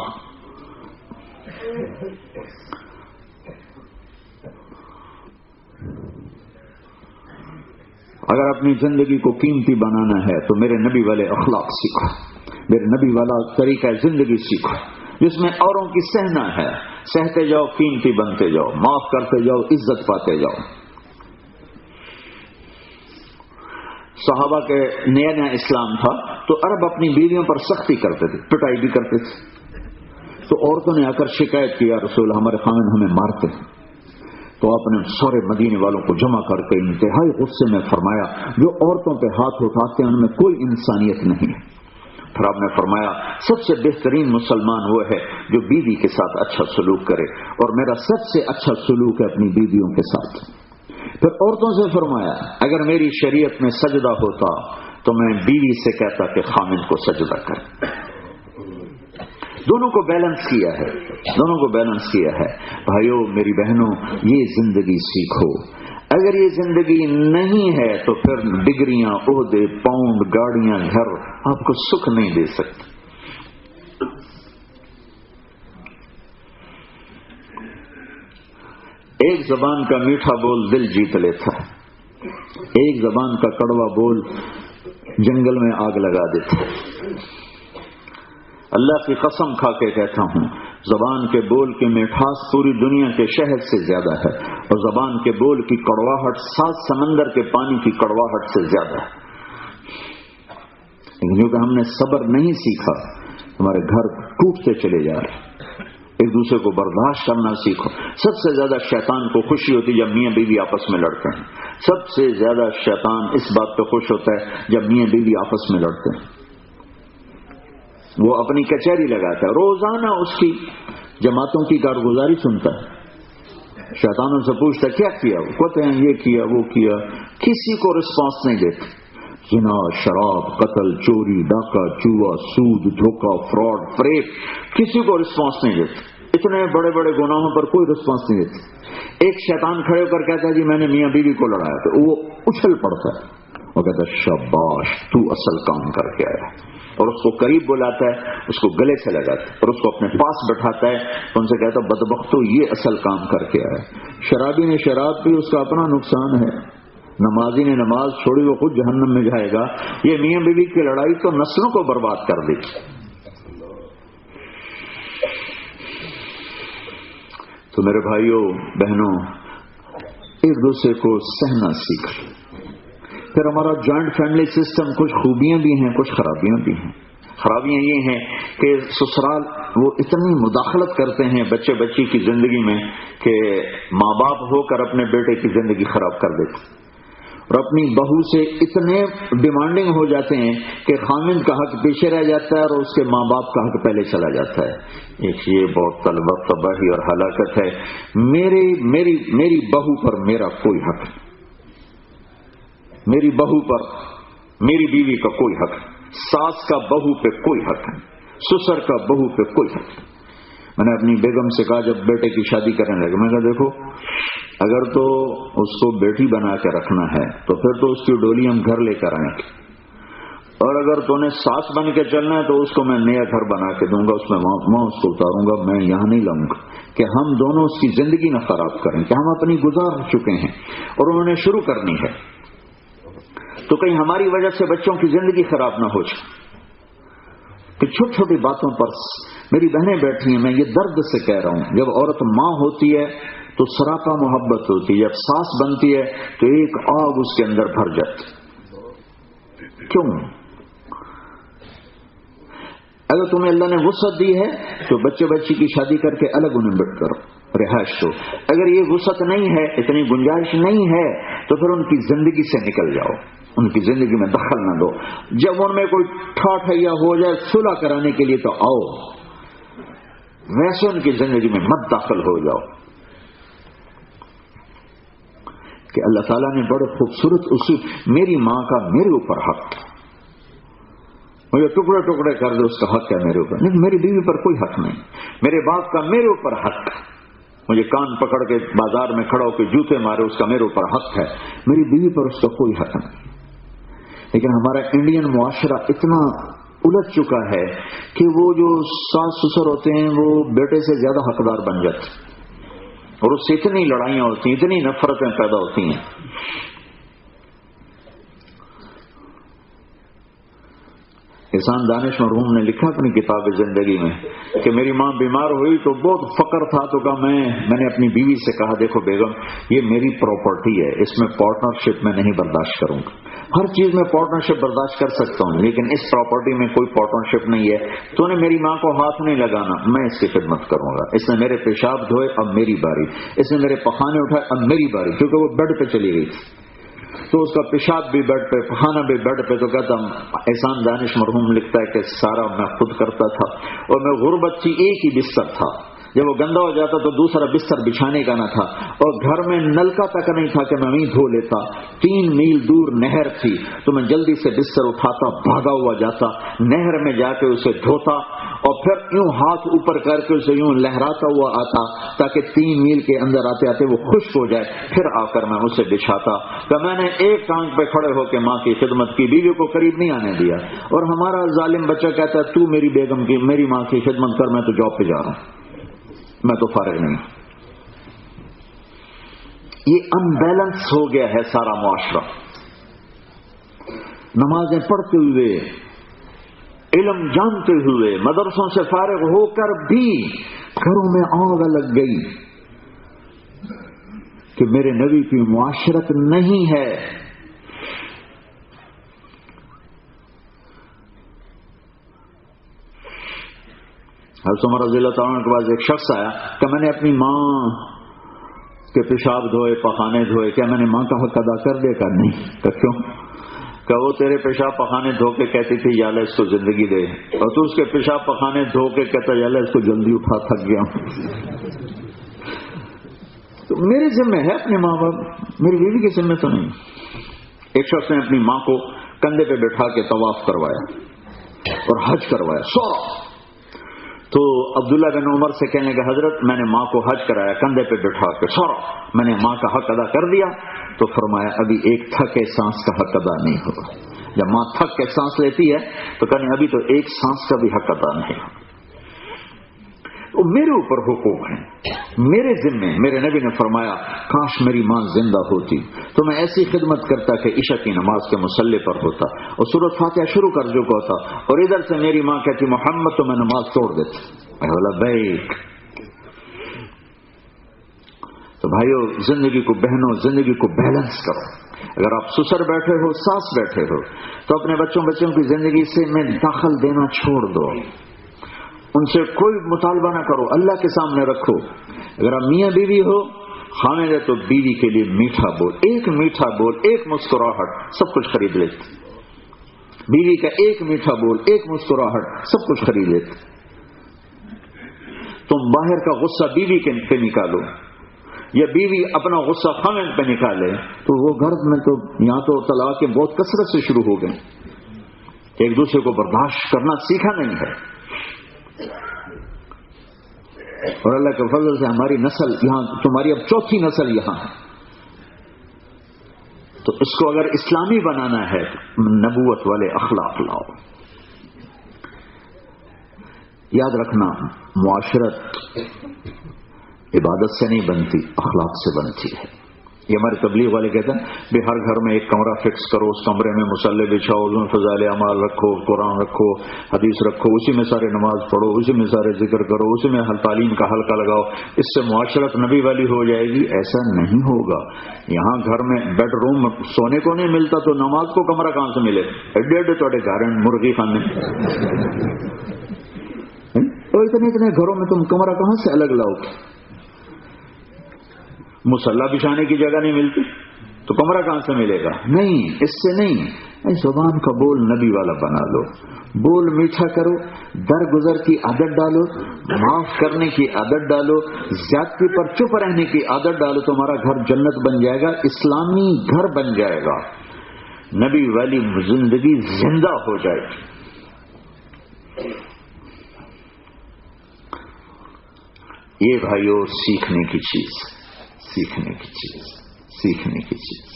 اگر اپنی زندگی کو قیمتی بنانا ہے تو میرے نبی والے اخلاق سیکھو, میرے نبی والا طریقہ زندگی سیکھو جس میں اوروں کی سہنا ہے. سہتے جاؤ, قیمتی بنتے جاؤ, معاف کرتے جاؤ, عزت پاتے جاؤ. صحابہ کے نیا نیا اسلام تھا تو عرب اپنی بیویوں پر سختی کرتے تھے, پٹائی بھی کرتے تھے. تو عورتوں نے آ کر شکایت کی یا رسول ہمارے خامن ہمیں مارتے ہیں. تو آپ نے سارے مدینے والوں کو جمع کر کے انتہائی غصے میں فرمایا جو عورتوں پہ ہاتھ اٹھاتے ہیں ان میں کوئی انسانیت نہیں ہے. پھر آپ نے فرمایا سب سے بہترین مسلمان وہ ہے جو بیوی کے ساتھ اچھا سلوک کرے, اور میرا سب سے اچھا سلوک ہے اپنی بیویوں کے ساتھ. پھر عورتوں سے فرمایا اگر میری شریعت میں سجدہ ہوتا تو میں بیوی سے کہتا کہ خامن کو سجدہ کر. دونوں کو بیلنس کیا ہے, دونوں کو بیلنس کیا ہے. بھائیو میری بہنوں یہ زندگی سیکھو. اگر یہ زندگی نہیں ہے تو پھر ڈگریاں, عہدے, پاؤنڈ, گاڑیاں, گھر آپ کو سکھ نہیں دے سکتے. ایک زبان کا میٹھا بول دل جیت لیتا ہے, ایک زبان کا کڑوا بول جنگل میں آگ لگا دیتا ہے. اللہ کی قسم کھا کے کہتا ہوں زبان کے بول کی مٹھاس پوری دنیا کے شہد سے زیادہ ہے, اور زبان کے بول کی کڑواہٹ 7 سمندر کے پانی کی کڑواہٹ سے زیادہ ہے. کیونکہ ہم نے صبر نہیں سیکھا, ہمارے گھر ٹوٹتے چلے جا رہے. ایک دوسرے کو برداشت کرنا سیکھو. سب سے زیادہ شیطان کو خوشی ہوتی ہے جب میاں بیوی آپس میں لڑتے ہیں. سب سے زیادہ شیطان اس بات پہ خوش ہوتا ہے جب میاں بیوی آپس میں لڑتے ہیں. وہ اپنی کچہری لگاتا ہے, روزانہ اس کی جماعتوں کی کارگزاری سنتا ہے. شیطانوں سے پوچھتا کیا کیا, وہ کہتے ہیں یہ کیا وہ کیا. کسی کو رسپانس نہیں دیتے. زنا, شراب, قتل, چوری, ڈاکہ, جوا, سود, دھوکہ, فراڈ, فریب, کسی کو رسپانس نہیں دیتے. اتنے بڑے بڑے گناہوں پر کوئی رسپانس نہیں دیتے. ایک شیطان کھڑے ہو کر کہتا ہے جی میں نے میاں بیوی کو لڑایا, تو وہ اچھل پڑتا ہے. وہ کہتا ہے شاباش تو اصل کام کر کے آیا. اور اس کو قریب بلاتا ہے, اس کو گلے سے لگاتا ہے اور اس کو اپنے پاس بٹھاتا ہے. تو ان سے کہتا ہے بدبختو یہ اصل کام کر کے آیا. شرابی نے شراب پی, اس کا اپنا نقصان ہے. نمازی نے نماز چھوڑی, وہ خود جہنم میں جائے گا. یہ میاں بیوی کی لڑائی تو نسلوں کو برباد کر دے گی. تو میرے بھائیوں بہنوں, ایک دوسرے کو سہنا سیکھ. پھر ہمارا جوائنٹ فیملی سسٹم کچھ خوبیاں بھی ہیں کچھ خرابیاں بھی ہیں. خرابیاں یہ ہیں کہ سسرال وہ اتنی مداخلت کرتے ہیں بچے بچی کی زندگی میں کہ ماں باپ ہو کر اپنے بیٹے کی زندگی خراب کر دیتے, اور اپنی بہو سے اتنے ڈیمانڈنگ ہو جاتے ہیں کہ خامند کا حق پیچھے رہ جاتا ہے اور اس کے ماں باپ کا حق پہلے چلا جاتا ہے. یہ بہت طلبہ تباہی اور ہلاکت ہے. میری بہو پر میرا کوئی حق نہیں. میری بہو پر میری بیوی کا کوئی حق نہیں. ساس کا بہو پہ کوئی حق نہیں. سسر کا بہو پہ کوئی حق نہیں. میں نے اپنی بیگم سے کہا جب بیٹے کی شادی کرنے لگے, میں کہا دیکھو اگر تو اس کو بیٹی بنا کے رکھنا ہے تو پھر تو اس کی ڈولی ہم گھر لے کر آئیں گے, اور اگر تو نے ساس بن کے چلنا ہے تو اس کو میں نیا گھر بنا کے دوں گا, اس میں وہاں اس کو اتاروں گا, میں یہاں نہیں لاؤں گا کہ ہم دونوں اس کی زندگی نہ خراب کریں کہ ہم اپنی گزار چکے ہیں اور انہوں نے شروع کرنی ہے, تو کہیں ہماری وجہ سے بچوں کی زندگی خراب نہ ہو جائے. کہ چھوٹی چھوٹی باتوں پر میری بہنیں بیٹھی ہیں, میں یہ درد سے کہہ رہا ہوں, جب عورت ماں ہوتی ہے تو سراپا محبت ہوتی ہے, جب ساس بنتی ہے تو ایک آگ اس کے اندر بھر جاتی. کیوں؟ اگر تمہیں اللہ نے وسعت دی ہے تو بچے بچی کی شادی کر کے الگ انہیں بٹ کرو, رہائش دو. اگر یہ وسعت نہیں ہے, اتنی گنجائش نہیں ہے, تو پھر ان کی زندگی سے نکل جاؤ, ان کی زندگی میں دخل نہ دو. جب ان میں کوئی ٹھاٹھیا ہو جائے صلح کرانے کے لیے تو آؤ, ویسے ان کی زندگی میں مت داخل ہو جاؤ. کہ اللہ تعالیٰ نے بڑے خوبصورت اصول, میری ماں کا میرے اوپر حق, مجھے ٹکڑے ٹکڑے کر دے اس کا حق ہے میرے اوپر, نہیں میری بیوی پر کوئی حق نہیں. میرے باپ کا میرے اوپر حق, مجھے کان پکڑ کے بازار میں کھڑا ہو کے جوتے مارے اس کا میرے اوپر حق ہے, میری بیوی پر اس کا کوئی حق نہیں. لیکن ہمارا انڈین معاشرہ اتنا الجھ چکا ہے کہ وہ جو ساس سسر ہوتے ہیں وہ بیٹے سے زیادہ حقدار بن جاتے, اور اس سے اتنی لڑائیاں ہوتی ہیں, اتنی نفرتیں پیدا ہوتی ہیں. احسان دانش مرحوم نے لکھا اپنی کتاب زندگی میں کہ میری ماں بیمار ہوئی تو بہت فقر تھا, تو کہا میں نے اپنی بیوی سے کہا دیکھو بیگم یہ میری پراپرٹی ہے, اس میں پارٹنرشپ میں نہیں برداشت کروں گا. ہر چیز میں پارٹنرشپ برداشت کر سکتا ہوں لیکن اس پراپرٹی میں کوئی پارٹنرشپ نہیں ہے. تو نے میری ماں کو ہاتھ نہیں لگانا, میں اس کی خدمت کروں گا. اس نے میرے پیشاب دھوئے, اب میری باری. اس نے میرے پخانے اٹھائے, اب میری باری, کیونکہ وہ بیڈ پہ چلی گئی تھی تو اس کا پیشاب بھی بیڈ پہ, پخانا بھی بیڈ پہ. تو کہتا احسان دانش مرحوم لکھتا ہے کہ سارا میں خود کرتا تھا, اور میں غربت کی ایک ہی بستر تھا, جب وہ گندا ہو جاتا تو دوسرا بستر بچھانے کا نہ تھا, اور گھر میں نلکا تک نہیں تھا کہ میں وہیں دھو لیتا. 3 میل دور نہر تھی تو میں جلدی سے بستر اٹھاتا, بھاگا ہوا جاتا, نہر میں جا کے اسے دھوتا, اور پھر یوں ہاتھ اوپر کر کے اسے یوں لہراتا ہوا آتا تاکہ 3 میل کے اندر آتے آتے وہ خشک ہو جائے, پھر آ کر میں اسے بچھاتا. کہ میں نے ایک ٹانگ پہ کھڑے ہو کے ماں کی خدمت کی, بیوی کو قریب نہیں آنے دیا. اور ہمارا ظالم بچہ کہتا ہے تو میری بیگم کی, میری ماں کی خدمت کر, میں تو جاب پہ جا رہا ہوں, میں تو فارغ نہیں. یہ ان بیلنس ہو گیا ہے سارا معاشرہ. نمازیں پڑھتے ہوئے, علم جانتے ہوئے, مدرسوں سے فارغ ہو کر بھی گھروں میں آگ لگ گئی کہ میرے نبی کی معاشرت نہیں ہے. حضرت عمر رضی اللہ تعالیٰ عنہ کے پاس ایک شخص آیا کہ میں نے اپنی ماں کے پیشاب دھوئے، پخانے دھوئے، کیا میں نے ماں کا حق ادا کر دیا؟ کہ نہیں۔ کہ کیوں؟ کہ وہ تیرے پیشاب پخانے دھو کے کہتی تھی یا اللہ اس کو زندگی دے، اور تو اس کے پیشاب پخانے دھو کے کہتا یا اللہ اس کو جلدی اٹھا، تھک گیا۔ تو میرے ذمہ ہے اپنے ماں باپ، میری بیوی کے ذمہ تو نہیں۔ ایک شخص نے اپنی ماں کو کندھے پہ بٹھا کے طواف کروایا اور حج کروایا سورا۔ تو عبداللہ بن عمر سے کہنے لگا حضرت میں نے ماں کو حج کرایا کندھے پہ بٹھا کے سورا، میں نے ماں کا حق ادا کر دیا۔ تو فرمایا ابھی ایک تھکے سانس کا حق ادا نہیں ہوگا۔ جب ماں تھک کے سانس لیتی ہے تو کہنے ابھی تو ایک سانس کا بھی حق ادا نہیں ہوگا۔ تو میرے اوپر حقوق ہیں، میرے ذمے۔ میرے نبی نے فرمایا کاش میری ماں زندہ ہوتی تو میں ایسی خدمت کرتا کہ عشاء کی نماز کے مصلی پر ہوتا اور سورۃ فاتحہ شروع کر چکا ہوتا، اور ادھر سے میری ماں کہتی محمد تو میں نماز توڑ دیتا۔ میں بولا بیک۔ تو بھائیو زندگی کو، بہنوں زندگی کو بیلنس کرو۔ اگر آپ سسر بیٹھے ہو، ساس بیٹھے ہو، تو اپنے بچوں کی زندگی سے میں دخل دینا چھوڑ دو، ان سے کوئی مطالبہ نہ کرو، اللہ کے سامنے رکھو۔ اگر آپ میاں بیوی ہو، خامد ہے تو بیوی کے لیے میٹھا بول، ایک میٹھا بول، ایک مسکراہٹ سب کچھ خرید لیتے۔ بیوی کا ایک میٹھا بول، ایک مسکراہٹ سب کچھ خرید لیتے۔ تم باہر کا غصہ بیوی پہ نکالو یا بیوی اپنا غصہ خامد پہ نکالے تو وہ گھر میں تو یہاں تو طلاق کے بہت کثرت سے شروع ہو گئے، ایک دوسرے کو برداشت کرنا سیکھا نہیں ہے۔ اور اللہ کے فضل سے ہماری نسل یہاں، تمہاری اب چوتھی نسل یہاں ہے، تو اس کو اگر اسلامی بنانا ہے نبوت والے اخلاق لاؤ۔ یاد رکھنا معاشرت عبادت سے نہیں بنتی، اخلاق سے بنتی ہے۔ یہ ہمارے تبلیغ والے کہتے ہیں بھی ہر گھر میں ایک کمرہ فکس کرو، اس کمرے میں مصلی بچھاؤ، اس میں فضائل اعمال رکھو، قرآن رکھو، حدیث رکھو، اسی میں سارے نماز پڑھو، اسی میں سارے ذکر کرو، اسی میں تعلیم کا حلقہ لگاؤ، اس سے معاشرت نبی والی ہو جائے گی۔ ایسا نہیں ہوگا۔ یہاں گھر میں بیڈ روم سونے کو نہیں ملتا تو نماز کو کمرہ کہاں سے ملے؟ ایڈے ایڈے تھوڑے گھر ہیں مرغی خانے، تو اتنے گھروں میں تم کمرہ کہاں سے الگ لاؤ؟ مصلی بچھانے کی جگہ نہیں ملتی تو کمرہ کہاں سے ملے گا؟ نہیں، اس سے نہیں۔ زبان کا بول نبی والا بنا لو، بول میٹھا کرو، درگزر کی عادت ڈالو، معاف کرنے کی عادت ڈالو، زیادتی پر چپ رہنے کی عادت ڈالو، تمہارا گھر جنت بن جائے گا، اسلامی گھر بن جائے گا، نبی والی زندگی زندہ ہو جائے گی۔ یہ بھائیو سیکھنے کی چیز، سیکھنے کی چیز، سیکھنے کی چیز۔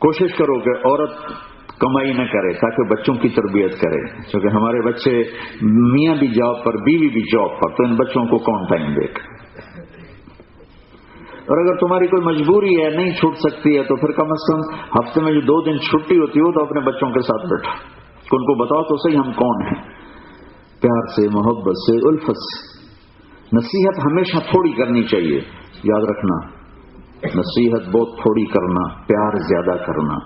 کوشش کرو کہ عورت کمائی نہ کرے تاکہ بچوں کی تربیت کرے، کیونکہ ہمارے بچے میاں بھی جاب پر، بیوی بھی جاب پر، تو ان بچوں کو کون ٹائم دے گا؟ اور اگر تمہاری کوئی مجبوری ہے نہیں چھوٹ سکتی ہے تو پھر کم از کم ہفتے میں جو 2 دن چھٹی ہوتی ہو تو اپنے بچوں کے ساتھ بیٹھو، ان کو بتاؤ تو صحیح ہم کون ہیں، پیار سے، محبت سے، الفت سے۔ نصیحت ہمیشہ تھوڑی کرنی چاہیے، یاد رکھنا، نصیحت بہت تھوڑی کرنا، پیار زیادہ کرنا۔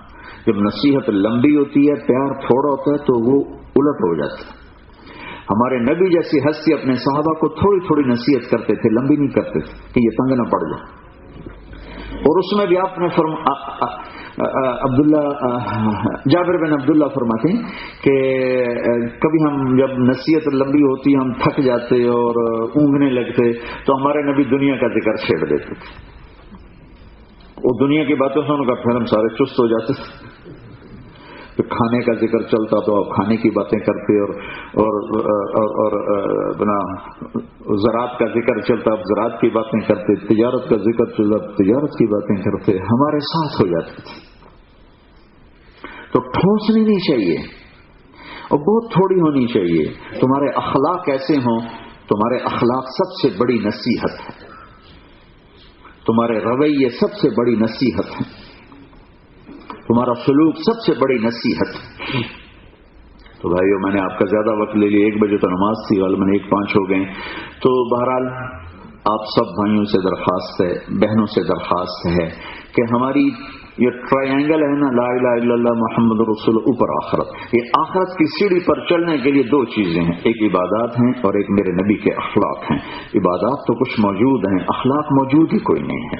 جب نصیحت لمبی ہوتی ہے، پیار تھوڑا ہوتا ہے تو وہ الٹ ہو جاتا ہے۔ ہمارے نبی جیسی ہستی اپنے صحابہ کو تھوڑی تھوڑی نصیحت کرتے تھے، لمبی نہیں کرتے تھے کہ یہ تنگ نہ پڑ جائے۔ اور اس میں بھی آپ نے جابر بن عبداللہ فرماتے ہیں کہ کبھی ہم جب نصیحت لمبی ہوتی ہم تھک جاتے اور اونگنے لگتے تو ہمارے نبی دنیا کا ذکر چھیڑ دیتے تھے، اور دنیا کی باتوں سے ان کا پھر ہم سارے چست ہو جاتے تھے۔ پھر کھانے کا ذکر چلتا تو آپ کھانے کی باتیں کرتے، اور بنا زراعت کا ذکر چلتا آپ زراعت کی باتیں کرتے، تجارت کا ذکر چلتا تجارت کی باتیں کرتے، ہمارے ساتھ ہو جاتے تھے۔ تو ٹھوسنی نہیں چاہیے اور بہت تھوڑی ہونی چاہیے۔ تمہارے اخلاق ایسے ہوں، تمہارے اخلاق سب سے بڑی نصیحت ہے، تمہارے رویے سب سے بڑی نصیحت ہے، تمہارا سلوک سب سے بڑی نصیحت ہے۔ تو بھائیو میں نے آپ کا زیادہ وقت لے لیا، 1 بجے تو نماز تھی، غالباً 1:05 ہو گئے، تو بہرحال آپ سب بھائیوں سے درخواست ہے، بہنوں سے درخواست ہے کہ ہماری یہ ٹرائنگل ہے نا، لا الہ الا اللہ محمد رسول اللہ، اوپر آخرت. یہ آخرت کی سیڑھی پر چلنے کے لیے دو چیزیں ہیں، ایک عبادات ہیں اور ایک میرے نبی کے اخلاق ہیں. عبادات تو کچھ موجود ہیں، اخلاق موجود ہی کوئی نہیں ہے.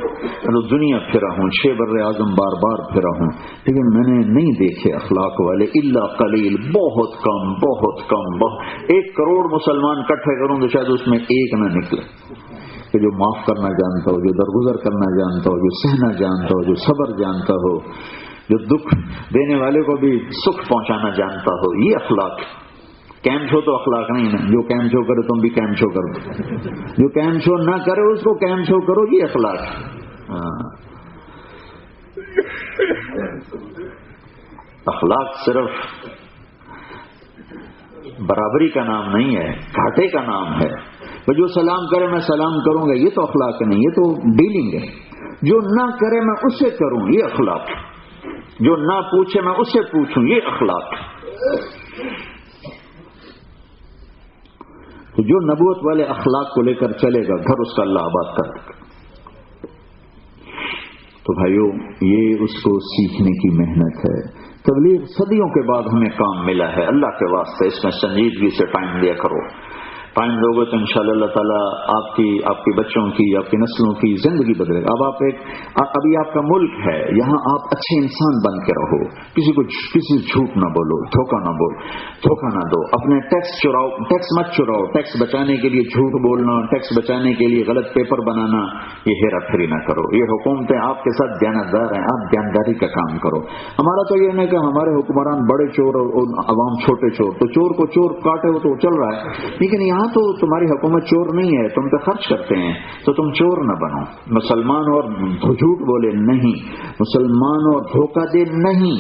میں دنیا پھرا ہوں، 6 بر اعظم بار بار پھرا ہوں، لیکن میں نے نہیں دیکھے اخلاق والے الا قلیل، بہت کم بہت کم. 1 کروڑ مسلمان اکٹھے کروں تو شاید اس میں ایک نہ نکلے کہ جو معاف کرنا جانتا ہو، جو درگزر کرنا جانتا ہو، جو سہنا جانتا ہو، جو صبر جانتا ہو، جو دکھ دینے والے کو بھی سکھ پہنچانا جانتا ہو. یہ اخلاق. کیمپ شو تو اخلاق نہیں ہے. جو کیمپ شو کرے تم بھی کیمپ شو کرو، جو کیمپ شو نہ کرے اس کو کیمپ شو کرو، یہ اخلاق. اخلاق صرف برابری کا نام نہیں ہے، گھاٹے کا نام ہے. جو سلام کرے میں سلام کروں گا، یہ تو اخلاق نہیں، یہ تو ڈیلنگ ہے. جو نہ کرے میں اس سے کروں، یہ اخلاق. جو نہ پوچھے میں اس سے پوچھوں، یہ اخلاق. تو جو نبوت والے اخلاق کو لے کر چلے گا، گھر اس کا اللہ آباد کر دے گا. تو بھائیو، یہ اس کو سیکھنے کی محنت ہے. تبلیغ صدیوں کے بعد ہمیں کام ملا ہے. اللہ کے واسطے اس میں سنجیدگی سے ٹائم دیا کرو. ٹائم دو گے تو انشاءاللہ اللہ تعالیٰ آپ کی بچوں کی، آپ کی نسلوں کی زندگی بدلے گا. ابھی آپ کا ملک ہے، یہاں آپ اچھے انسان بن کے رہو. کسی جھوٹ نہ بولو، دھوکہ نہ دو. اپنے ٹیکس مت چراؤ. ٹیکس بچانے کے لیے جھوٹ بولنا، ٹیکس بچانے کے لیے غلط پیپر بنانا، یہ ہیرا پھیری نہ کرو. یہ حکومتیں آپ کے ساتھ دیانتدار ہیں، آپ دیانتداری کا کام کرو. ہمارا تو یہ نہیں کہ ہمارے حکمران بڑے چور اور عوام چھوٹے چور، تو چور کو چور کاٹے ہو تو چل رہا ہے. لیکن یہاں تو تمہاری حکومت چور نہیں ہے، تم پہ خرچ کرتے ہیں، تو تم چور نہ بنو. مسلمان اور جھوٹ بولے نہیں، مسلمان اور دھوکہ دے نہیں.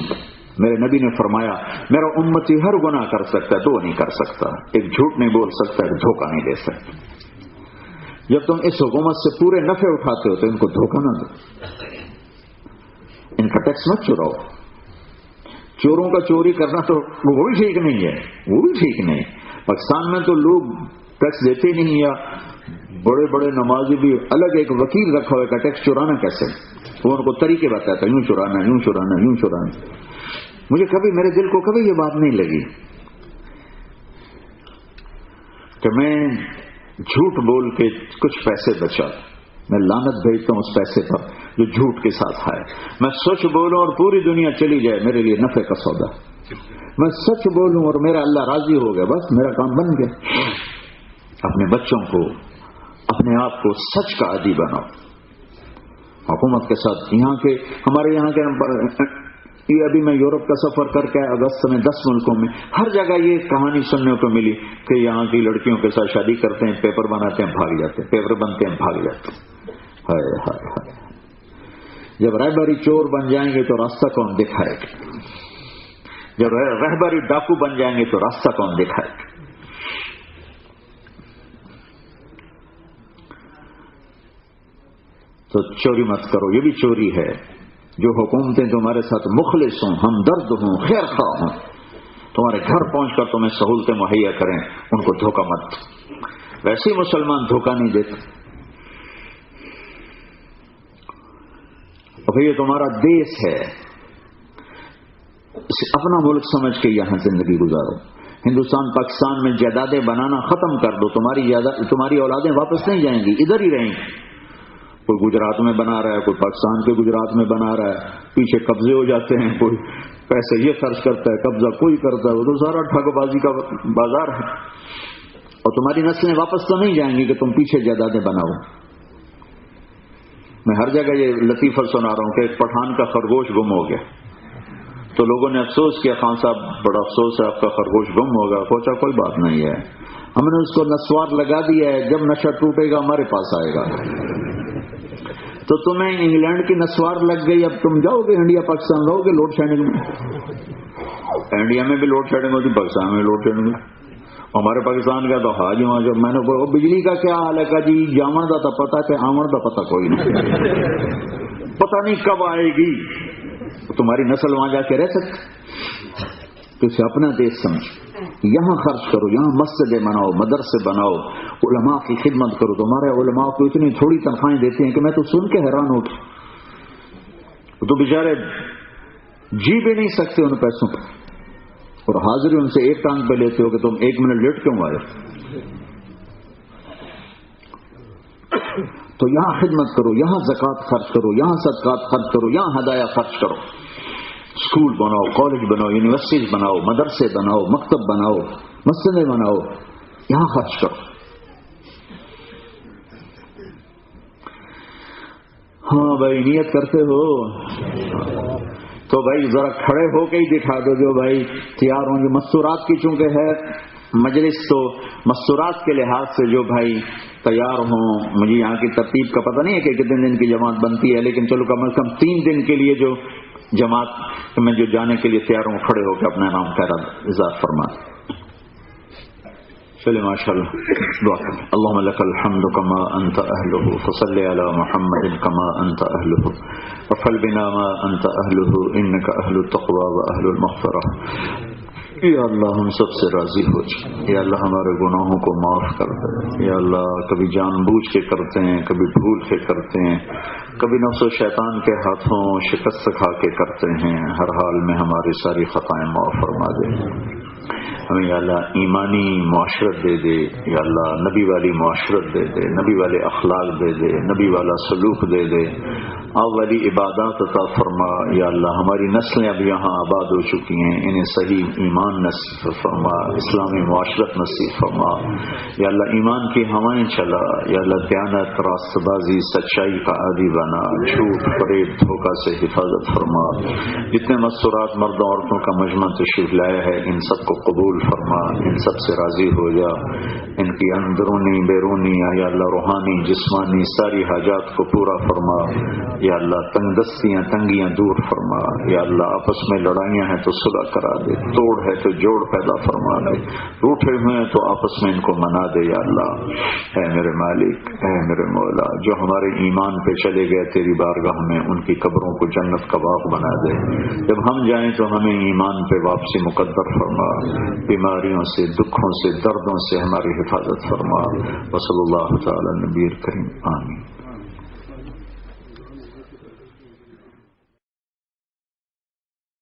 میرے نبی نے فرمایا میرا امتی ہر گناہ کر سکتا ہے، 2 نہیں کر سکتا. ایک جھوٹ نہیں بول سکتا، ایک دھوکہ نہیں دے سکتا. جب تم اس حکومت سے پورے نفع اٹھاتے ہو تو ان کو دھوکہ نہ دو. ان کا ٹیکس مت چراؤ. چوروں کا چوری کرنا تو وہ بھی ٹھیک نہیں ہے، وہ بھی ٹھیک نہیں. پاکستان میں تو لوگ ٹیکس دیتے نہیں، یا بڑے بڑے نمازی بھی الگ ایک وکیل رکھا ہوا ہے کہ ٹیکس چرانا کیسے. وہ ان کو طریقے بتاتا ہے، یوں چرانا، یوں چرانا، یوں چرانا. مجھے کبھی، میرے دل کو کبھی یہ بات نہیں لگی کہ میں جھوٹ بول کے کچھ پیسے بچا. میں لعنت بھیجتا ہوں اس پیسے پر جو جھوٹ کے ساتھ آئے. میں سچ بولوں اور پوری دنیا چلی جائے، میرے لیے نفع کا سودا. میں سچ بولوں اور میرا اللہ راضی ہو گیا، بس میرا کام بن گیا. اپنے بچوں کو، اپنے آپ کو سچ کا عادی بناؤ. حکومت کے ساتھ ہمارے یہاں کے یہ ابھی میں یورپ کا سفر کر کے اگست میں 10 ملکوں میں ہر جگہ یہ کہانی سننے کو ملی کہ یہاں کی لڑکیوں کے ساتھ شادی کرتے ہیں، پیپر بناتے ہیں، بھاگ جاتے ہیں، پیپر بنتے ہیں، بھاگ جاتے ہیں. ہائے ہائے ہائے. جب رہبری چور بن جائیں گے تو راستہ کون دکھائے گا؟ جب رہبری ڈاکو بن جائیں گے تو راستہ کون دکھائے گا؟ تو چوری مت کرو. یہ بھی چوری ہے. جو حکومتیں تمہارے ساتھ مخلص ہوں، ہمدرد ہوں، خیر خواہ ہوں، تمہارے گھر پہنچ کر تمہیں سہولتیں مہیا کریں، ان کو دھوکہ مت. ویسے ہی مسلمان دھوکہ نہیں دیتے. اور یہ تمہارا دیش ہے، اپنا ملک سمجھ کے یہاں زندگی گزارو. ہندوستان پاکستان میں جائیدادیں بنانا ختم کر دو. تمہاری اولادیں واپس نہیں جائیں گی، ادھر ہی رہیں گی. کوئی گجرات میں بنا رہا ہے، کوئی پاکستان کے گجرات میں بنا رہا ہے، پیچھے قبضے ہو جاتے ہیں. کوئی پیسے یہ خرچ کرتا ہے، قبضہ کوئی کرتا ہے. وہ تو سارا ٹھگ بازی کا بازار ہے. اور تمہاری نسلیں واپس تو نہیں جائیں گی کہ تم پیچھے جائیدادیں بناؤ. میں ہر جگہ یہ لطیفہ سنا رہا ہوں کہ ایک پٹھان کا خرگوش گم ہو گیا. تو لوگوں نے افسوس کیا، خان صاحب بڑا افسوس ہے، آپ کا خرگوش گم ہوگا. سوچا کوئی بات نہیں ہے، ہم نے اس کو نسوار لگا دیا ہے، جب نشہ ٹوٹے گا ہمارے پاس آئے گا. تو تمہیں انگلینڈ کی نسوار لگ گئی، اب تم جاؤ گے انڈیا پاکستان رہو گے لوڈ شیڈنگ میں. انڈیا میں بھی لوڈ شیڈنگ ہوتی، پاکستان میں لوڈ شیڈنگ ہوتی. ہمارے پاکستان کا تو حاج وہاں جب میں نے بجلی کا کیا حال ہے، جی جامن کا تو پتا کہ آمن کا پتا کوئی نہیں، پتہ نہیں کب آئے گی. تمہاری نسل وہاں جا کے رہ سکتے. تو اسے اپنا دیش سمجھ، یہاں خرچ کرو، یہاں مسجدیں بناؤ، مدرسے بناؤ، علماء کی خدمت کرو. تمہارے علماء کو اتنی تھوڑی تنخواہیں دیتے ہیں کہ میں تو سن کے حیران ہوں. تو بیچارے جی بھی نہیں سکتے ان پیسوں پر، اور حاضری ان سے ایک ٹانگ پہ لیتے ہو کہ تم 1 منٹ لیٹ کیوں آئے؟ تو یہاں خدمت کرو، یہاں زکوٰۃ خرچ کرو، یہاں صدقات خرچ کرو، یہاں ہدایہ خرچ کرو، اسکول بناؤ، کالج بناؤ، یونیورسٹیز بناؤ، مدرسے بناؤ، مکتب بناؤ، مسجدیں بناؤ، یہاں خرچ کرو۔ ہاں بھائی نیت کرتے ہو تو بھائی ذرا کھڑے ہو کے ہی دکھا دو جو بھائی تیار ہوں گے۔ مستورات کی چونکہ ہے مجلس، تو مستورات کے لحاظ سے جو بھائی تیار ہوں، مجھے یہاں کی ترتیب کا پتہ نہیں ہے کہ کتنے دن کی جماعت بنتی ہے، لیکن چلو کم از کم 3 دن کے لیے جو جماعت میں جو جانے کے لیے تیار ہوں کھڑے ہو کے اپنا نام خیر اظہار فرما۔ چلے ماشاءاللہ دعا کریں۔ اللہم لک الحمد کما انت اہلہ فصل علی محمد کما انت اہلہ وفعل بنا ما انت اہلہ انک اہل التقوی و اہل المغفرہ۔ یا اللہ ہم سب سے راضی ہو جائے، یا اللہ ہمارے گناہوں کو معاف کر دے، یا اللہ کبھی جان بوجھ کے کرتے ہیں، کبھی بھول کے کرتے ہیں، کبھی نفس و شیطان کے ہاتھوں شکست کھا کے کرتے ہیں، ہر حال میں ہماری ساری خطائیں معاف فرما دے۔ ہمیں یا اللہ ایمانی معاشرت دے دے، یا اللہ نبی والی معاشرت دے دے، نبی والے اخلاق دے دے، نبی والا سلوک دے دے، آپ والی عبادات عطا فرما۔ یا اللہ ہماری نسلیں اب یہاں آباد ہو چکی ہیں، انہیں صحیح ایمان نصیب فرما، اسلامی معاشرت نصیب فرما۔ یا اللہ ایمان کی ہوائیں چلا، یا اللہ دیانت، راست بازی، سچائی کا عادی بنا، جھوٹ فریب دھوکہ سے حفاظت فرما۔ جتنے مستورات مردوں عورتوں کا مجمع تشریف لایا ہے ان سب کو قبول فرما، ان سب سے راضی ہو جا، ان کی اندرونی بیرونی یا اللہ روحانی جسمانی ساری حاجات کو پورا فرما۔ یا اللہ تنگ دستیاں تنگیاں دور فرما، یا اللہ آپس میں لڑائیاں ہیں تو صلح کرا دے، توڑ ہے تو جوڑ پیدا فرما دے، روٹھے ہوئے ہیں تو آپس میں ان کو منا دے۔ یا اللہ اے میرے مالک، اے میرے مولا، جو ہمارے ایمان پہ چلے گئے تیری بارگاہ میں ان کی قبروں کو جنت کا باغ بنا دے، جب ہم جائیں تو ہمیں ایمان پہ واپسی مقدر فرما، بیماریوں سے، دکھوں سے، دردوں سے ہماری حفاظت فرما۔ وصلی اللہ تعالی نبی کریم، آمین۔